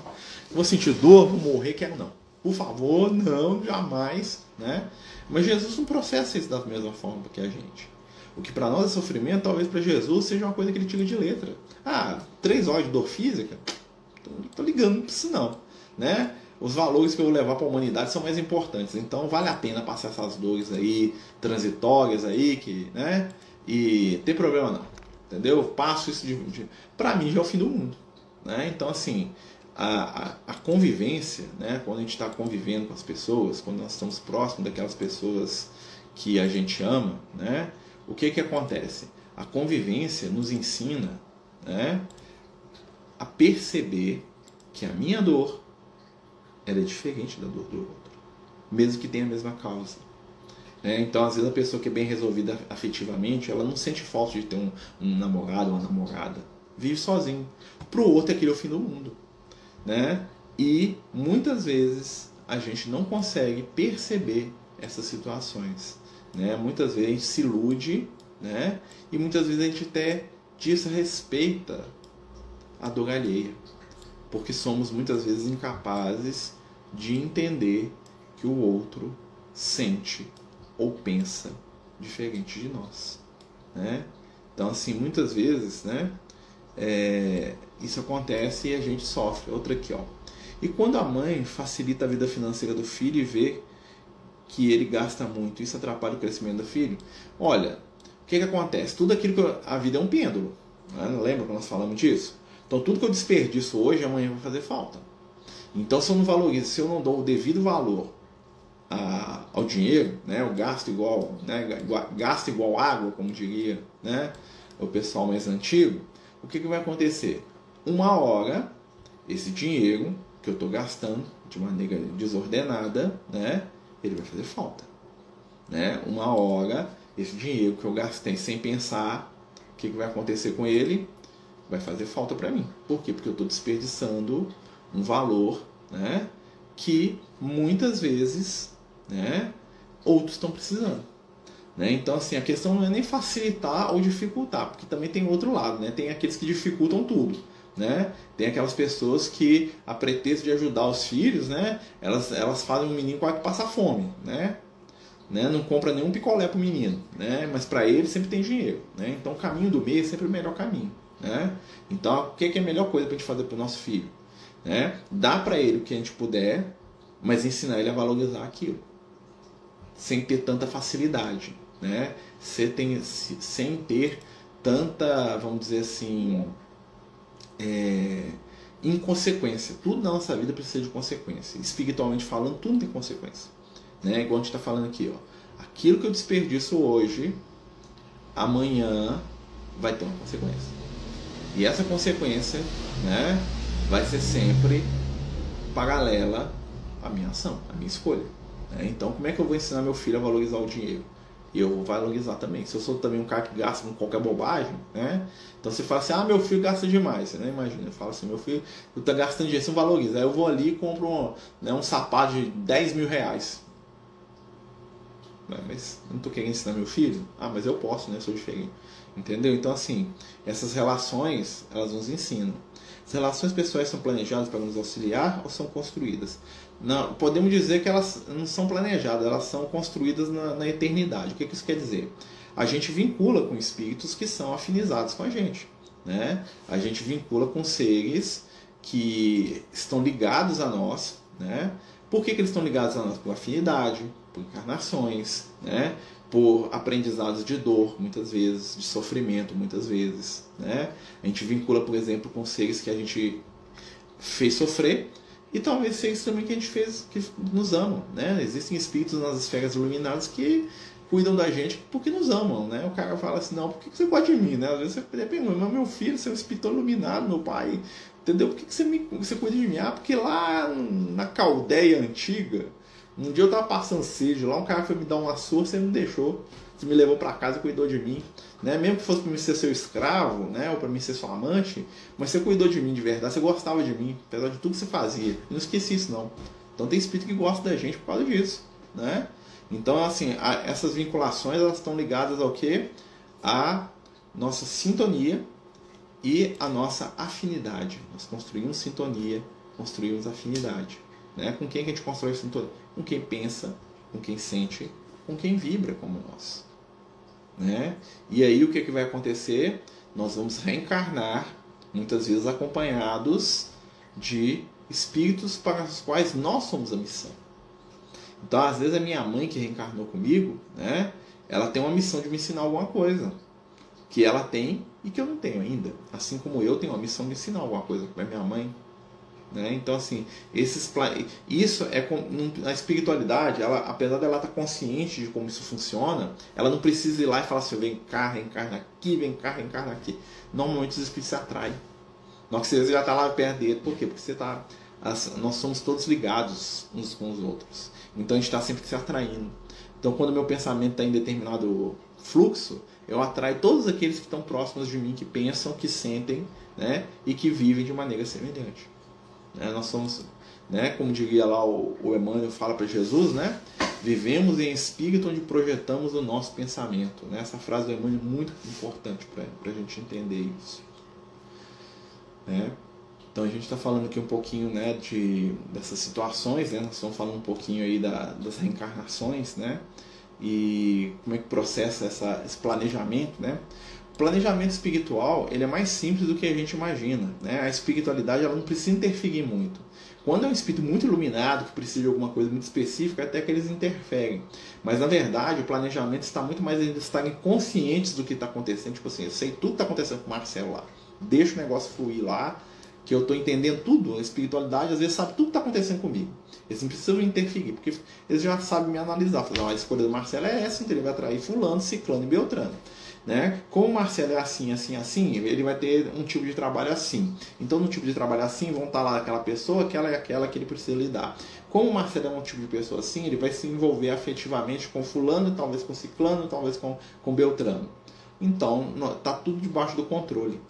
vou sentir dor, vou morrer, quero não. Por favor, não, jamais, né? Mas Jesus não processa isso da mesma forma que a gente. O que para nós é sofrimento, talvez para Jesus seja uma coisa que ele tira de letra. 3 horas de dor física? Tô ligando pra isso não, né? Os valores que eu vou levar para a humanidade são mais importantes. Então vale a pena passar essas dores aí, transitórias aí, né? E tem problema não, entendeu? Eu passo isso para mim já é o fim do mundo, né? Então assim, a convivência, né? Quando a gente está convivendo com as pessoas, quando nós estamos próximos daquelas pessoas que a gente ama, né? O que acontece? A convivência nos ensina, né, a perceber que a minha dor ela é diferente da dor do outro, mesmo que tenha a mesma causa. Então, às vezes, a pessoa que é bem resolvida afetivamente, ela não sente falta de ter um namorado ou uma namorada. Vive sozinho. Pro outro, aquele é o fim do mundo, né? E, muitas vezes, a gente não consegue perceber essas situações, né? Muitas vezes a gente se ilude, né? E muitas vezes a gente até desrespeita a dor alheia, porque somos muitas vezes incapazes de entender que o outro sente ou pensa diferente de nós, né? Então, assim, muitas vezes, né, isso acontece e a gente sofre. Outra aqui, ó. E quando a mãe facilita a vida financeira do filho e vê que ele gasta muito, isso atrapalha o crescimento do filho? Olha, o que acontece? Tudo aquilo que a vida é um pêndulo, né? Lembra que nós falamos disso? Então tudo que eu desperdiço hoje, amanhã vai fazer falta. Então se eu não valorizo, se eu não dou o devido valor ao dinheiro, né, o gasto igual, né, gasto igual água, como diria, né, o pessoal mais antigo, o que vai acontecer? Uma hora, esse dinheiro que eu estou gastando de maneira desordenada, né, ele vai fazer falta. Né? Uma hora, esse dinheiro que eu gastei sem pensar, o que vai acontecer com ele? Vai fazer falta para mim. Por quê? Porque eu estou desperdiçando um valor, né, que muitas vezes, né, outros estão precisando. Né? Então, assim, a questão não é nem facilitar ou dificultar, porque também tem outro lado, né? Tem aqueles que dificultam tudo. Né? Tem aquelas pessoas que, a pretexto de ajudar os filhos, né, elas fazem um menino quase que passar fome, né? Não compra nenhum picolé para o menino, né? Mas para ele sempre tem dinheiro, né? Então o caminho do meio é sempre o melhor caminho, né? Então o que é a melhor coisa para a gente fazer para o nosso filho? Né? Dá para ele o que a gente puder, mas ensinar ele a valorizar aquilo, sem ter tanta facilidade, né? Sem ter tanta, vamos dizer assim, inconsequência. Tudo na nossa vida precisa de consequência. Espiritualmente falando, tudo tem consequência. Né? Igual a gente está falando aqui, ó. Aquilo que eu desperdiço hoje, amanhã vai ter uma consequência. E essa consequência, né, vai ser sempre paralela à minha ação, à minha escolha. Né? Então, como é que eu vou ensinar meu filho a valorizar o dinheiro? E eu vou valorizar também. Se eu sou também um cara que gasta com qualquer bobagem, né? Então você fala assim, meu filho gasta demais. Você não imagina, eu falo assim, meu filho está gastando dinheiro, você não valoriza. Aí eu vou ali e compro um sapato de 10 mil reais. Mas eu não estou querendo ensinar meu filho? Mas eu posso, né? Eu sou diferente. Entendeu? Então, assim, essas relações, elas nos ensinam. As relações pessoais são planejadas para nos auxiliar ou são construídas? Não, podemos dizer que elas não são planejadas, elas são construídas na eternidade. O que isso quer dizer? A gente vincula com espíritos que são afinizados com a gente. Né? A gente vincula com seres que estão ligados a nós. Né? Por que eles estão ligados a nós? Por afinidade, por encarnações, né? Por aprendizados de dor, muitas vezes, de sofrimento, muitas vezes, né? A gente vincula, por exemplo, com seres que a gente fez sofrer e talvez seres também que a gente fez, que nos amam, né? Existem espíritos nas esferas iluminadas que cuidam da gente porque nos amam, né? O cara fala assim, não, por que você gosta de mim, né? Às vezes você pergunta, mas meu filho, você é um espírito iluminado, meu pai, entendeu? Por que você cuida de mim? Ah, porque lá na Caldeia antiga, um dia eu tava passando sede lá, um cara foi me dar uma surra, você me deixou, você me levou para casa e cuidou de mim, né? Mesmo que fosse para mim ser seu escravo, né? Ou para mim ser sua amante, mas você cuidou de mim de verdade, você gostava de mim, apesar de tudo que você fazia. Eu não esqueci isso não. Então tem espírito que gosta da gente por causa disso, né? Então, assim, essas vinculações, elas estão ligadas ao quê? A nossa sintonia e a nossa afinidade. Nós construímos sintonia, construímos afinidade. Né? Com quem que a gente constrói sintonia? Com quem pensa, com quem sente, com quem vibra como nós. Né? E aí o que vai acontecer? Nós vamos reencarnar, muitas vezes acompanhados de espíritos para os quais nós somos a missão. Então, às vezes, a minha mãe que reencarnou comigo, né, ela tem uma missão de me ensinar alguma coisa que ela tem e que eu não tenho ainda. Assim como eu tenho uma missão de ensinar alguma coisa para minha mãe. Né? Então, assim, isso é a espiritualidade, ela, apesar dela estar consciente de como isso funciona, ela não precisa ir lá e falar assim, vem cá, reencarna aqui, vem cá, reencarna aqui. Normalmente os espíritos se atraem. Na hora que você já está lá perto dele, por quê? Porque você tá, nós somos todos ligados uns com os outros. Então a gente está sempre se atraindo. Então quando o meu pensamento está em determinado fluxo, eu atraio todos aqueles que estão próximos de mim, que pensam, que sentem, né, e que vivem de maneira semelhante. Nós somos, né, como diria lá o Emmanuel fala para Jesus, né, vivemos em espírito onde projetamos o nosso pensamento. Né? Essa frase do Emmanuel é muito importante para a gente entender isso. Né? Então a gente está falando aqui um pouquinho, né, dessas situações, né? Nós estamos falando um pouquinho aí das reencarnações, né? E como é que processa esse planejamento, né? O planejamento espiritual, ele é mais simples do que a gente imagina, né? A espiritualidade, ela não precisa interferir muito. Quando é um espírito muito iluminado, que precisa de alguma coisa muito específica, até que eles interferem. Mas na verdade o planejamento está muito mais eles estarem conscientes do que está acontecendo. Tipo assim, eu sei tudo que está acontecendo com o Marcelo lá. Deixa o negócio fluir lá, que eu estou entendendo tudo. A espiritualidade às vezes sabe tudo que está acontecendo comigo. Eles não precisam interferir, porque eles já sabem me analisar. Falar, a escolha do Marcelo é essa, então ele vai atrair fulano, ciclano e beltrano. Né? Como o Marcelo é assim, assim, assim, ele vai ter um tipo de trabalho assim. Então no tipo de trabalho assim vão estar lá aquela pessoa, aquela e aquela que ele precisa lidar. Como o Marcelo é um tipo de pessoa assim, ele vai se envolver afetivamente com fulano, talvez com ciclano, talvez com beltrano. Então está tudo debaixo do controle.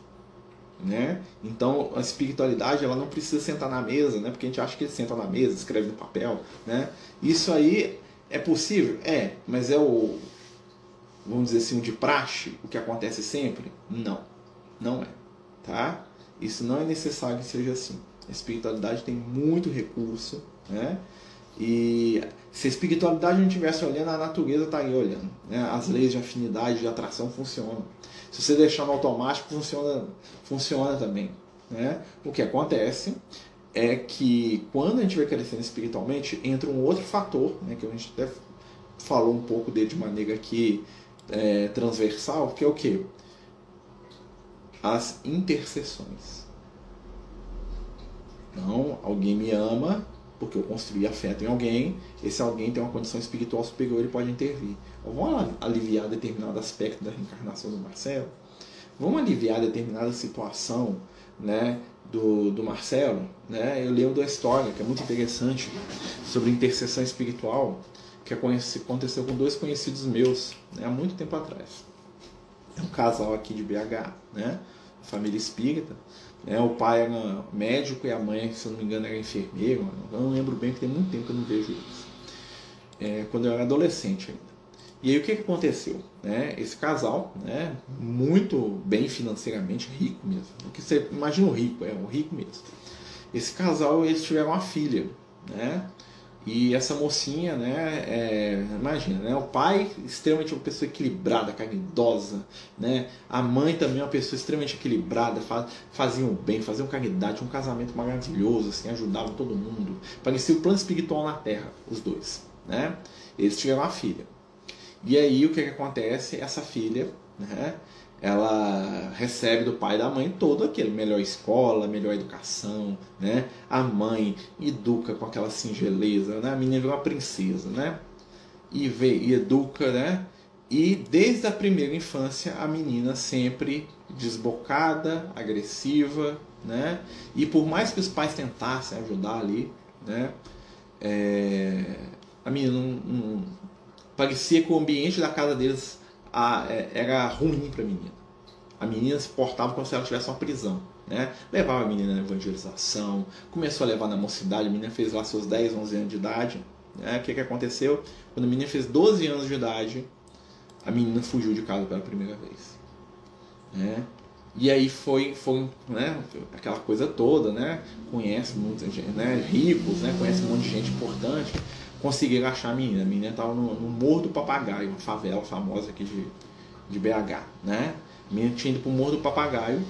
Né? Então a espiritualidade, ela não precisa sentar na mesa, né? Porque a gente acha que ele senta na mesa, escreve no papel, né? Isso aí é possível? É, mas é o, vamos dizer assim, o de praxe, o que acontece sempre? Não, não é, tá? Isso não é necessário que seja assim. A espiritualidade tem muito recurso, né? E se a espiritualidade não estivesse olhando, a natureza estaria olhando, né? As leis de afinidade, de atração funcionam. Se você deixar no automático, funciona também. Né? O que acontece é que quando a gente vai crescendo espiritualmente, entra um outro fator, né, que a gente até falou um pouco dele de maneira aqui transversal, que é o quê? As intercessões. Então, alguém me ama porque eu construí afeto em alguém, esse alguém tem uma condição espiritual superior, ele pode intervir. Vamos aliviar determinado aspecto da reencarnação do Marcelo? Vamos aliviar determinada situação, né, do Marcelo? Né? Eu lembro da história, que é muito interessante, sobre intercessão espiritual, que aconteceu com dois conhecidos meus, né, há muito tempo atrás. É um casal aqui de BH, né, família espírita. O pai era médico e a mãe, se eu não me engano, era enfermeira. Eu não lembro bem, porque tem muito tempo que eu não vejo eles. Quando eu era adolescente ainda. E aí o que aconteceu? Esse casal, né, muito bem financeiramente, rico mesmo. O que você imagina o rico, um rico mesmo. Esse casal, eles tiveram uma filha, né? E essa mocinha, né, imagina, né, o pai extremamente uma pessoa equilibrada, caridosa, né, a mãe também uma pessoa extremamente equilibrada, faziam o bem, faziam caridade, um casamento maravilhoso, assim, ajudavam todo mundo, parecia o plano espiritual na Terra, os dois, né, Eles tiveram uma filha. E aí o que acontece? Essa filha, né, ela recebe do pai e da mãe todo aquele, melhor escola, melhor educação, né? A mãe educa com aquela singeleza, né? A menina vira uma princesa, né? E educa, né? E desde a primeira infância a menina sempre desbocada, agressiva, né? E por mais que os pais tentassem ajudar ali, né? A menina parecia que o ambiente da casa deles era ruim para a menina. A menina se portava como se ela tivesse uma prisão, né? Levava a menina na evangelização, começou a levar na mocidade, a menina fez lá seus 10, 11 anos de idade. Né? O que aconteceu? Quando a menina fez 12 anos de idade, a menina fugiu de casa pela primeira vez. Né? E aí foi né, aquela coisa toda, né? Conhece muita gente, né? Ricos, né? Conhece um monte de gente importante. Conseguiram achar a menina. A menina estava no Morro do Papagaio, uma favela famosa aqui de BH, né? A menina tinha ido para o Morro do Papagaio,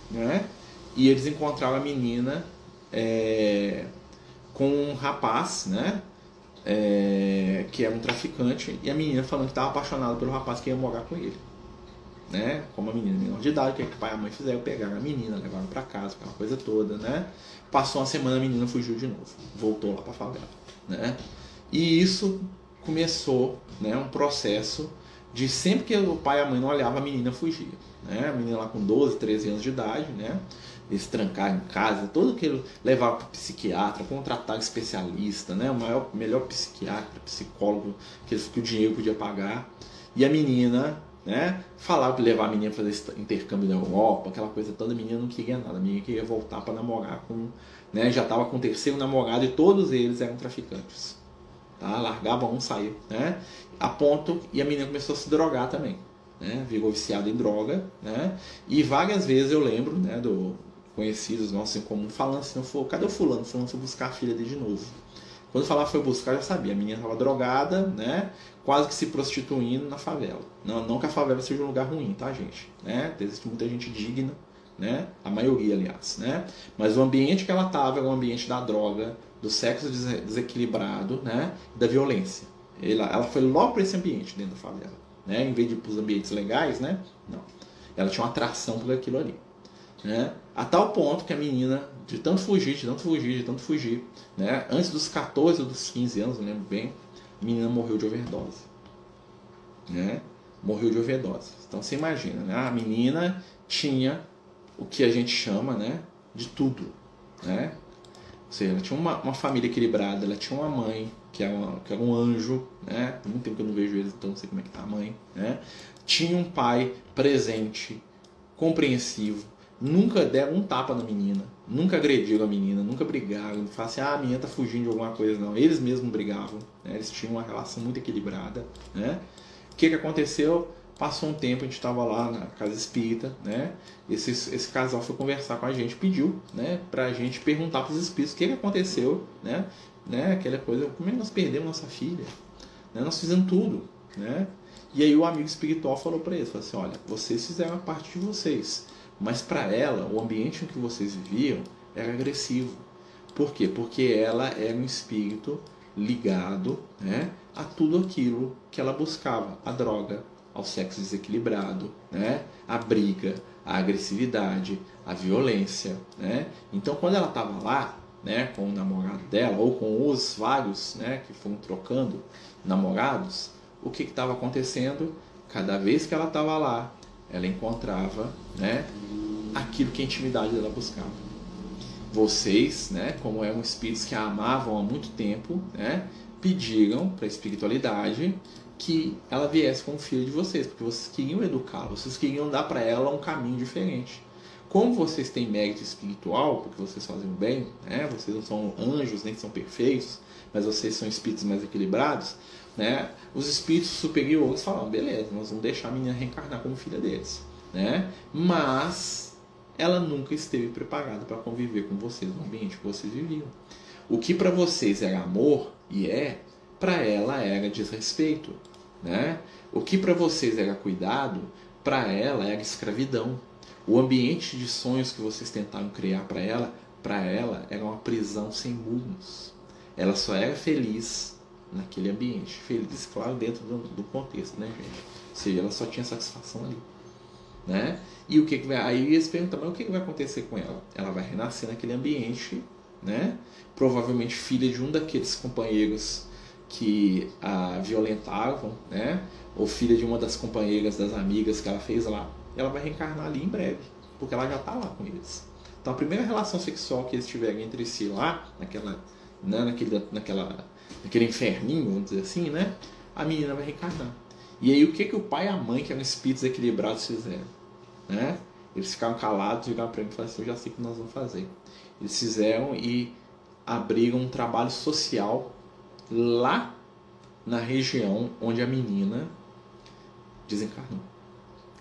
né? E eles encontraram a menina com um rapaz, né? Que era um traficante, e a menina falando que estava apaixonada pelo rapaz que ia morar com ele, né? Como a menina menor de idade, o que o pai e a mãe fizeram? Pegaram a menina, levaram para casa, aquela coisa toda, né? Passou uma semana, a menina fugiu de novo, voltou lá para a favela, né? E isso começou, né, um processo de sempre que o pai e a mãe não olhavam, a menina fugia, né? A menina lá com 12, 13 anos de idade, né? Eles trancaram em casa, todo aquilo, levavam para psiquiatra, contrataram especialista, né? O melhor psiquiatra, psicólogo que o dinheiro podia pagar. E a menina, né? Falava para levar a menina para fazer intercâmbio na Europa, aquela coisa toda. A menina não queria nada, a menina queria voltar para namorar com, né? Já estava com o terceiro namorado e todos eles eram traficantes. Tá? Largava um, saía, né? A ponto, e a menina começou a se drogar também, né? Virou viciada em droga, né? E várias vezes eu lembro, né, do conhecidos nossos em comum falando assim, cadê o fulano? O fulano foi buscar a filha dele de novo. Quando falava foi buscar, eu já sabia, a menina estava drogada, né? Quase que se prostituindo na favela. Não que a favela seja um lugar ruim, tá, gente? Né? Existe muita gente digna, né? A maioria, aliás, né? Mas o ambiente que ela estava era o ambiente da droga, do sexo desequilibrado, né? Da violência. Ela foi logo para esse ambiente dentro da favela, né? Em vez de ir para os ambientes legais, né? Não. Ela tinha uma atração por aquilo ali, né? A tal ponto que a menina, de tanto fugir, né? Antes dos 14 ou dos 15 anos, não lembro bem, a menina morreu de overdose, né? Morreu de overdose. Então você imagina, né? A menina tinha o que a gente chama, né, de tudo, né? Ou seja, ela tinha uma família equilibrada, ela tinha uma mãe que era um anjo, né? Tem muito tempo que eu não vejo eles, então não sei como é que tá a mãe, né? Tinha um pai presente, compreensivo, nunca deram um tapa na menina, nunca agrediram a menina, nunca brigaram, não falaram assim, a menina tá fugindo de alguma coisa, não. Eles mesmos brigavam, né? Eles tinham uma relação muito equilibrada, né? O que aconteceu? Passou um tempo, a gente estava lá na casa espírita, né? Esse casal foi conversar com a gente, pediu, né, pra gente perguntar para os espíritos o que aconteceu, né? Aquela coisa, como é que nós perdemos nossa filha? Né? Nós fizemos tudo, né? E aí o amigo espiritual falou para eles, falou assim, olha, vocês fizeram a parte de vocês, mas para ela, o ambiente em que vocês viviam era agressivo. Por quê? Porque ela era um espírito ligado, né, a tudo aquilo que ela buscava, a droga, ao sexo desequilibrado, né, a briga, a agressividade, a violência, né? Então quando ela estava lá, né, com o namorado dela ou com os vários, né, que foram trocando namorados, o que estava acontecendo? Cada vez que ela estava lá, ela encontrava, né, aquilo que a intimidade dela buscava. Vocês, né, como eram espíritos que a amavam há muito tempo, né, pediram para a espiritualidade que ela viesse com o filho de vocês, porque vocês queriam educá-la, vocês queriam dar para ela um caminho diferente. Como vocês têm mérito espiritual, porque vocês fazem o bem, né, vocês não são anjos, nem são perfeitos, mas vocês são espíritos mais equilibrados, né, os espíritos superiores falaram, beleza, nós vamos deixar a menina reencarnar como filha deles, né, mas ela nunca esteve preparada para conviver com vocês no ambiente que vocês viviam. O que para vocês era amor, e para ela era desrespeito, né? O que para vocês era cuidado, para ela era escravidão. O ambiente de sonhos que vocês tentaram criar para ela era uma prisão sem muros. Ela só era feliz naquele ambiente. Feliz, claro, dentro do contexto, né, gente? Ou seja, ela só tinha satisfação ali, né? E o que vai... Aí eles perguntam, mas o que vai acontecer com ela? Ela vai renascer naquele ambiente, né? Provavelmente filha de um daqueles companheiros que a violentavam, né? Ou filha de uma das companheiras, das amigas que ela fez lá. Ela vai reencarnar ali em breve, porque ela já está lá com eles. Então a primeira relação sexual que eles tiverem entre si lá, né, naquele inferninho, vamos dizer assim, né? A menina vai reencarnar. E aí o que o pai e a mãe, que eram espíritos equilibrados, fizeram? Né? Eles ficaram calados e ligaram para mim e falaram assim, eu já sei o que nós vamos fazer. Eles fizeram e abriram um trabalho social lá na região onde a menina desencarnou.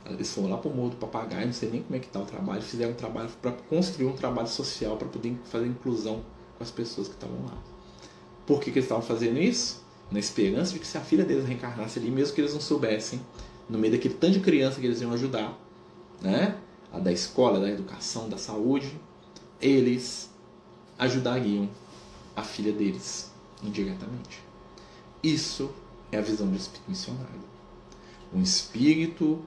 Eles foram lá pro Morro do Papagaio, não sei nem como é que tá o trabalho, fizeram um trabalho para construir um trabalho social para poder fazer inclusão com as pessoas que estavam lá. Por que eles estavam fazendo isso? Na esperança de que se a filha deles reencarnasse ali, mesmo que eles não soubessem, no meio daquele tanto de criança que eles iam ajudar, né? A da escola, da educação, da saúde, eles ajudariam a filha deles indiretamente. Isso é a visão do espírito missionário. Um espírito,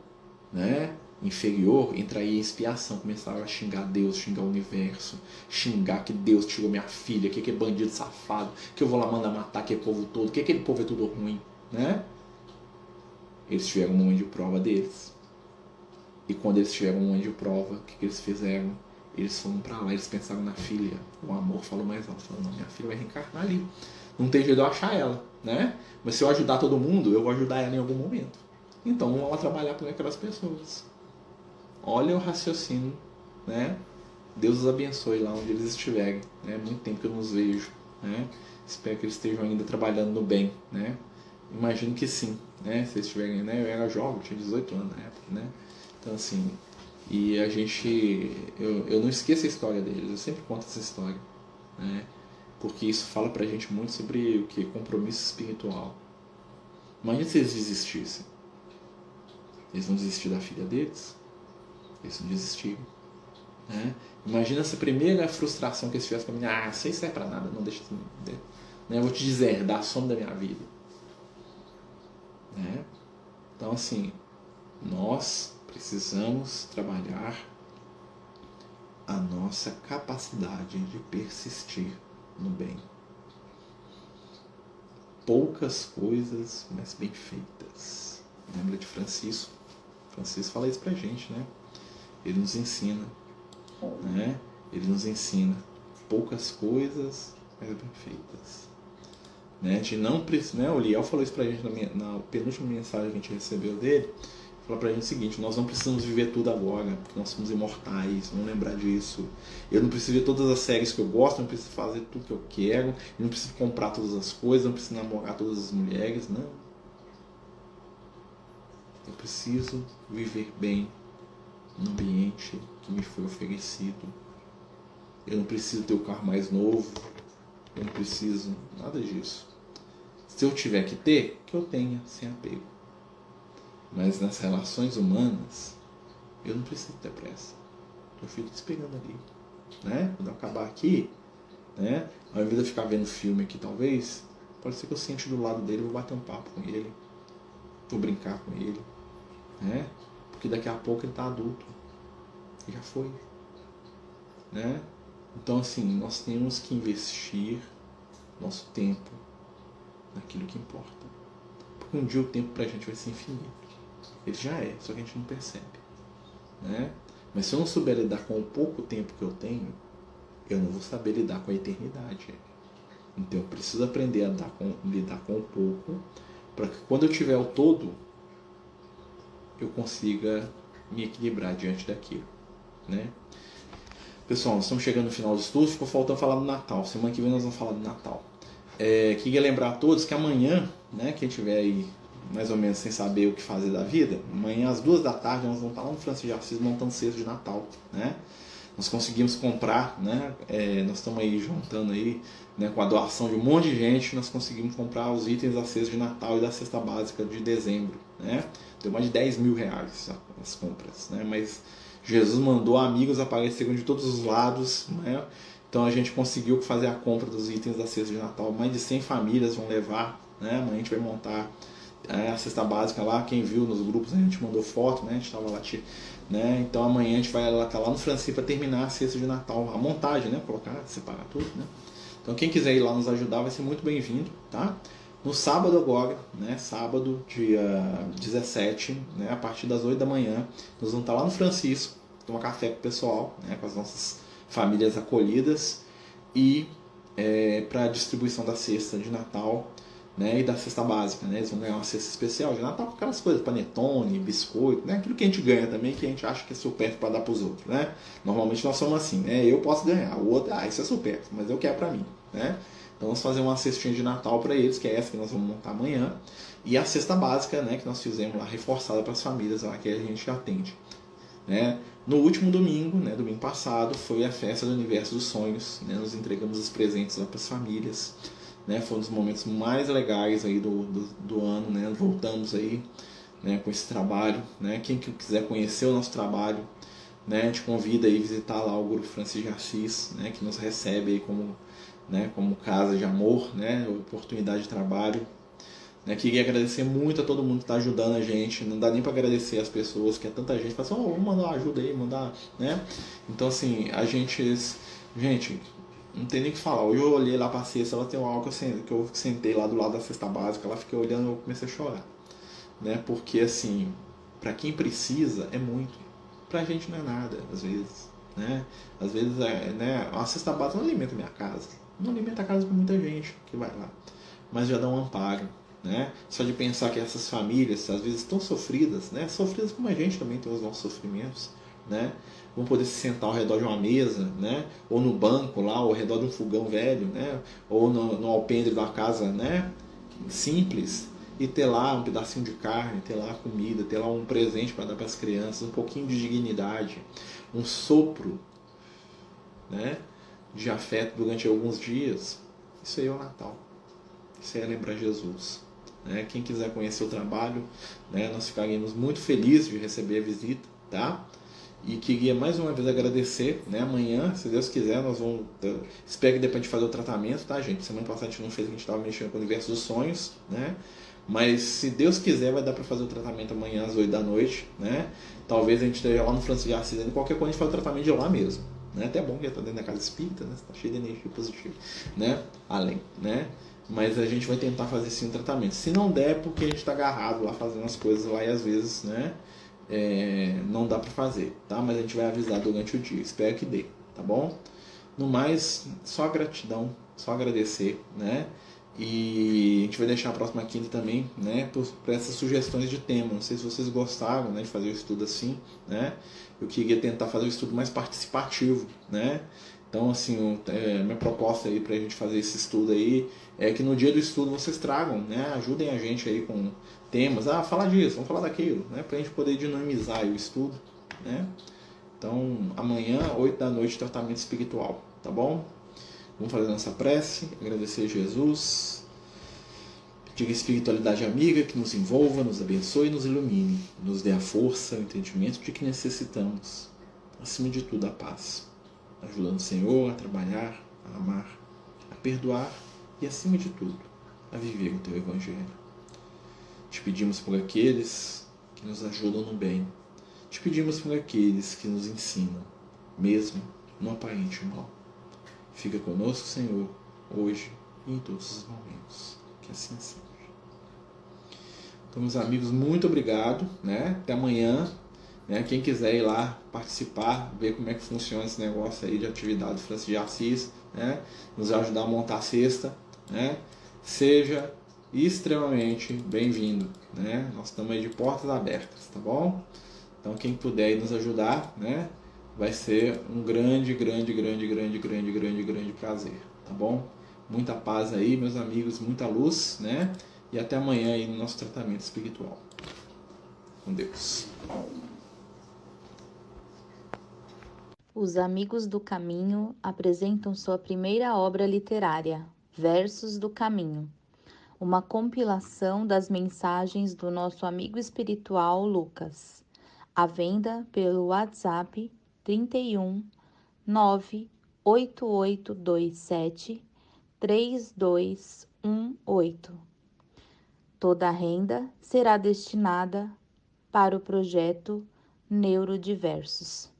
né, inferior entraria em expiação, começava a xingar Deus, xingar o universo, xingar que Deus tirou minha filha, que é bandido safado, que eu vou lá mandar matar aquele povo todo, que aquele povo é tudo ruim, né? Eles tiveram um momento de prova deles. E quando eles tiveram um momento de prova, o que eles fizeram? Eles foram pra lá, eles pensaram na filha. O amor falou mais alto, falou, não, minha filha vai reencarnar ali. Não tem jeito de eu achar ela, né? Mas se eu ajudar todo mundo, eu vou ajudar ela em algum momento. Então vamos lá trabalhar por aquelas pessoas. Olha o raciocínio, né? Deus os abençoe lá onde eles estiverem, né? Muito tempo que eu não os vejo, né? Espero que eles estejam ainda trabalhando no bem, né? Imagino que sim, né? Se eles estiverem, né? Eu era jovem, tinha 18 anos na época, né? Então assim, e a gente, eu não esqueço a história deles, eu sempre conto essa história, né? Porque isso fala pra gente muito sobre o que? Compromisso espiritual. Imagina se eles desistissem. Eles vão desistir da filha deles? Eles não desistiram, né? Imagina essa primeira frustração que eles tivessem com a menina. Ah, isso serve pra nada, não deixa de, né? Eu vou te deserdar, some da minha vida, né? Então assim, nós precisamos trabalhar a nossa capacidade de persistir no bem. Poucas coisas, mas bem feitas. Lembra de Francisco? Francisco fala isso pra gente, né? Ele nos ensina, né? Ele nos ensina poucas coisas, mas bem feitas. Né? A gente não precisa, né? O Liel falou isso pra gente na penúltima mensagem que a gente recebeu dele. Falou pra gente o seguinte: nós não precisamos viver tudo agora, porque nós somos imortais, vamos lembrar disso. Eu não preciso ver todas as séries que eu gosto, não preciso fazer tudo que eu quero, eu não preciso comprar todas as coisas, não preciso namorar todas as mulheres, não. Eu preciso viver bem no ambiente que me foi oferecido. Eu não preciso ter o carro mais novo, eu não preciso nada disso. Se eu tiver que ter, que eu tenha, sem apego. Mas nas relações humanas, eu não preciso ter pressa. Eu fico esperando ali, né? Quando eu acabar aqui, né? Ao invés de eu ficar vendo filme aqui, talvez, pode ser que eu sente do lado dele, vou bater um papo com ele, vou brincar com ele, né? Porque daqui a pouco ele está adulto, e já foi, né? Então assim, nós temos que investir nosso tempo naquilo que importa, porque um dia o tempo pra gente vai ser infinito. Ele já é, só que a gente não percebe, né? Mas se eu não souber lidar com o pouco tempo que eu tenho, eu não vou saber lidar com a eternidade. Então eu preciso aprender a lidar com o pouco, para que quando eu tiver o todo, eu consiga me equilibrar diante daquilo, né? Pessoal, nós estamos chegando no final do estudo, ficou faltando falar do Natal. Semana que vem nós vamos falar do Natal. Queria lembrar a todos que amanhã, né, quem tiver aí mais ou menos sem saber o que fazer da vida, amanhã às 2 da tarde nós vamos estar lá no Francisco de Assis montando cesto de Natal, né? Nós conseguimos comprar, né? Nós estamos aí juntando aí, né, com a doação de um monte de gente, nós conseguimos comprar os itens da cesta de Natal e da cesta básica de dezembro, né? Deu mais de 10 mil reais as compras, né? Mas Jesus mandou amigos aparecerem de todos os lados, né? Então a gente conseguiu fazer a compra dos itens da cesta de Natal. Mais de 100 famílias vão levar, né? Amanhã a gente vai montar a cesta básica lá. Quem viu nos grupos, a gente mandou foto, né? A gente estava lá, né? Então amanhã a gente vai estar lá no Franci para terminar a cesta de Natal, a montagem, né? Colocar, separar tudo, né? Então quem quiser ir lá nos ajudar vai ser muito bem-vindo, tá? No sábado agora, né? Sábado, dia 17, né? A partir das 8 da manhã, nós vamos estar lá no Francisco, tomar café com o pessoal, né? Com as nossas famílias acolhidas e para a distribuição da cesta de Natal, né, e da cesta básica, né? Eles vão ganhar uma cesta especial de Natal com aquelas coisas, panetone, biscoito, né? Aquilo que a gente ganha também, que a gente acha que é supérfluo para dar para os outros, né? Normalmente nós somos assim, né? Eu posso ganhar, o outro, isso é supérfluo, mas eu quero para mim, né? Então vamos fazer uma cestinha de Natal para eles, que é essa que nós vamos montar amanhã, e a cesta básica, né, que nós fizemos lá, reforçada para as famílias lá que a gente atende, né? No último domingo, né, domingo passado, foi a festa do Universo dos Sonhos, né? Nós entregamos os presentes lá para as famílias, né? Foi um dos momentos mais legais aí do ano, né? Voltamos aí, né, com esse trabalho, né? Quem quiser conhecer o nosso trabalho, né, a gente convida aí a visitar lá o Grupo Francis de Assis, né, que nos recebe aí como, né, como casa de amor, né, oportunidade de trabalho. Né, queria agradecer muito a todo mundo que está ajudando a gente. Não dá nem para agradecer as pessoas, que é tanta gente. Fala assim, vamos mandar uma ajuda aí, mandar, né? Então, assim, gente, não tem nem o que falar. Hoje eu olhei lá para a cesta, ela tem algo que eu sentei lá do lado da cesta básica, ela fiquei olhando e eu comecei a chorar. Né? Porque, assim, para quem precisa, é muito. Pra gente não é nada, às vezes. Né? Às vezes, né, a cesta básica não alimenta a minha casa. Não alimenta a casa de muita gente que vai lá. Mas já dá um amparo. Né? Só de pensar que essas famílias, às vezes, estão sofridas, né? Sofridas como a gente também tem os nossos sofrimentos, né? Vão poder se sentar ao redor de uma mesa, né? Ou no banco lá, ou ao redor de um fogão velho, né? Ou no alpendre da casa, né? Simples, e ter lá um pedacinho de carne, ter lá comida, ter lá um presente para dar para as crianças, um pouquinho de dignidade, um sopro, né, de afeto durante alguns dias. Isso aí é o Natal. Isso aí é lembrar Jesus. Né? Quem quiser conhecer o trabalho, né, nós ficaríamos muito felizes de receber a visita, tá? E queria mais uma vez agradecer, né? Amanhã, se Deus quiser, nós vamos. Espero que depois de fazer o tratamento, tá, gente? Semana passada a gente não fez, a gente estava mexendo com o Universo dos Sonhos, né? Mas se Deus quiser, vai dar para fazer o tratamento amanhã às 8 da noite, né? Talvez a gente esteja lá no Francisco de Assis, qualquer coisa a gente faz o tratamento de lá mesmo. Né? Até bom que já está dentro da casa espírita, né? Está cheio de energia positiva, né? Além, né? Mas a gente vai tentar fazer sim o tratamento. Se não der, é porque a gente está agarrado lá fazendo as coisas lá e às vezes, né? Não dá para fazer, tá? Mas a gente vai avisar durante o dia. Espero que dê, tá bom? No mais, só gratidão, só agradecer, né? E a gente vai deixar a próxima quinta também, né, por essas sugestões de tema. Não sei se vocês gostaram, né, de fazer o estudo assim, né? Eu queria tentar fazer o estudo mais participativo, né? Então, assim, minha proposta aí pra gente fazer esse estudo aí é que no dia do estudo vocês tragam, né? Ajudem a gente aí com temas. Fala disso, vamos falar daquilo, né? Pra gente poder dinamizar aí o estudo, né? Então, amanhã, 8 da noite, tratamento espiritual, tá bom? Vamos fazer nossa prece, agradecer a Jesus, pedir a espiritualidade amiga que nos envolva, nos abençoe e nos ilumine, nos dê a força, o entendimento de que necessitamos, acima de tudo a paz, ajudando o Senhor a trabalhar, a amar, a perdoar e, acima de tudo, a viver o Teu Evangelho. Te pedimos por aqueles que nos ajudam no bem, te pedimos por aqueles que nos ensinam, mesmo no aparente mal. Fica conosco, Senhor, hoje e em todos os momentos. Que assim seja. Então, meus amigos, muito obrigado, né? Até amanhã. Né? Quem quiser ir lá participar, ver como é que funciona esse negócio aí de atividade do Francis de Assis, né? Nos ajudar a montar a cesta, né? Seja extremamente bem-vindo, né? Nós estamos aí de portas abertas, tá bom? Então, quem puder ir nos ajudar, né? Vai ser um grande prazer, tá bom? Muita paz aí, meus amigos, muita luz, né? E até amanhã aí no nosso tratamento espiritual. Com Deus. Os Amigos do Caminho apresentam sua primeira obra literária, Versos do Caminho, uma compilação das mensagens do nosso amigo espiritual Lucas, à venda pelo WhatsApp 31 98827 3218. Toda a renda será destinada para o projeto Neurodiversos.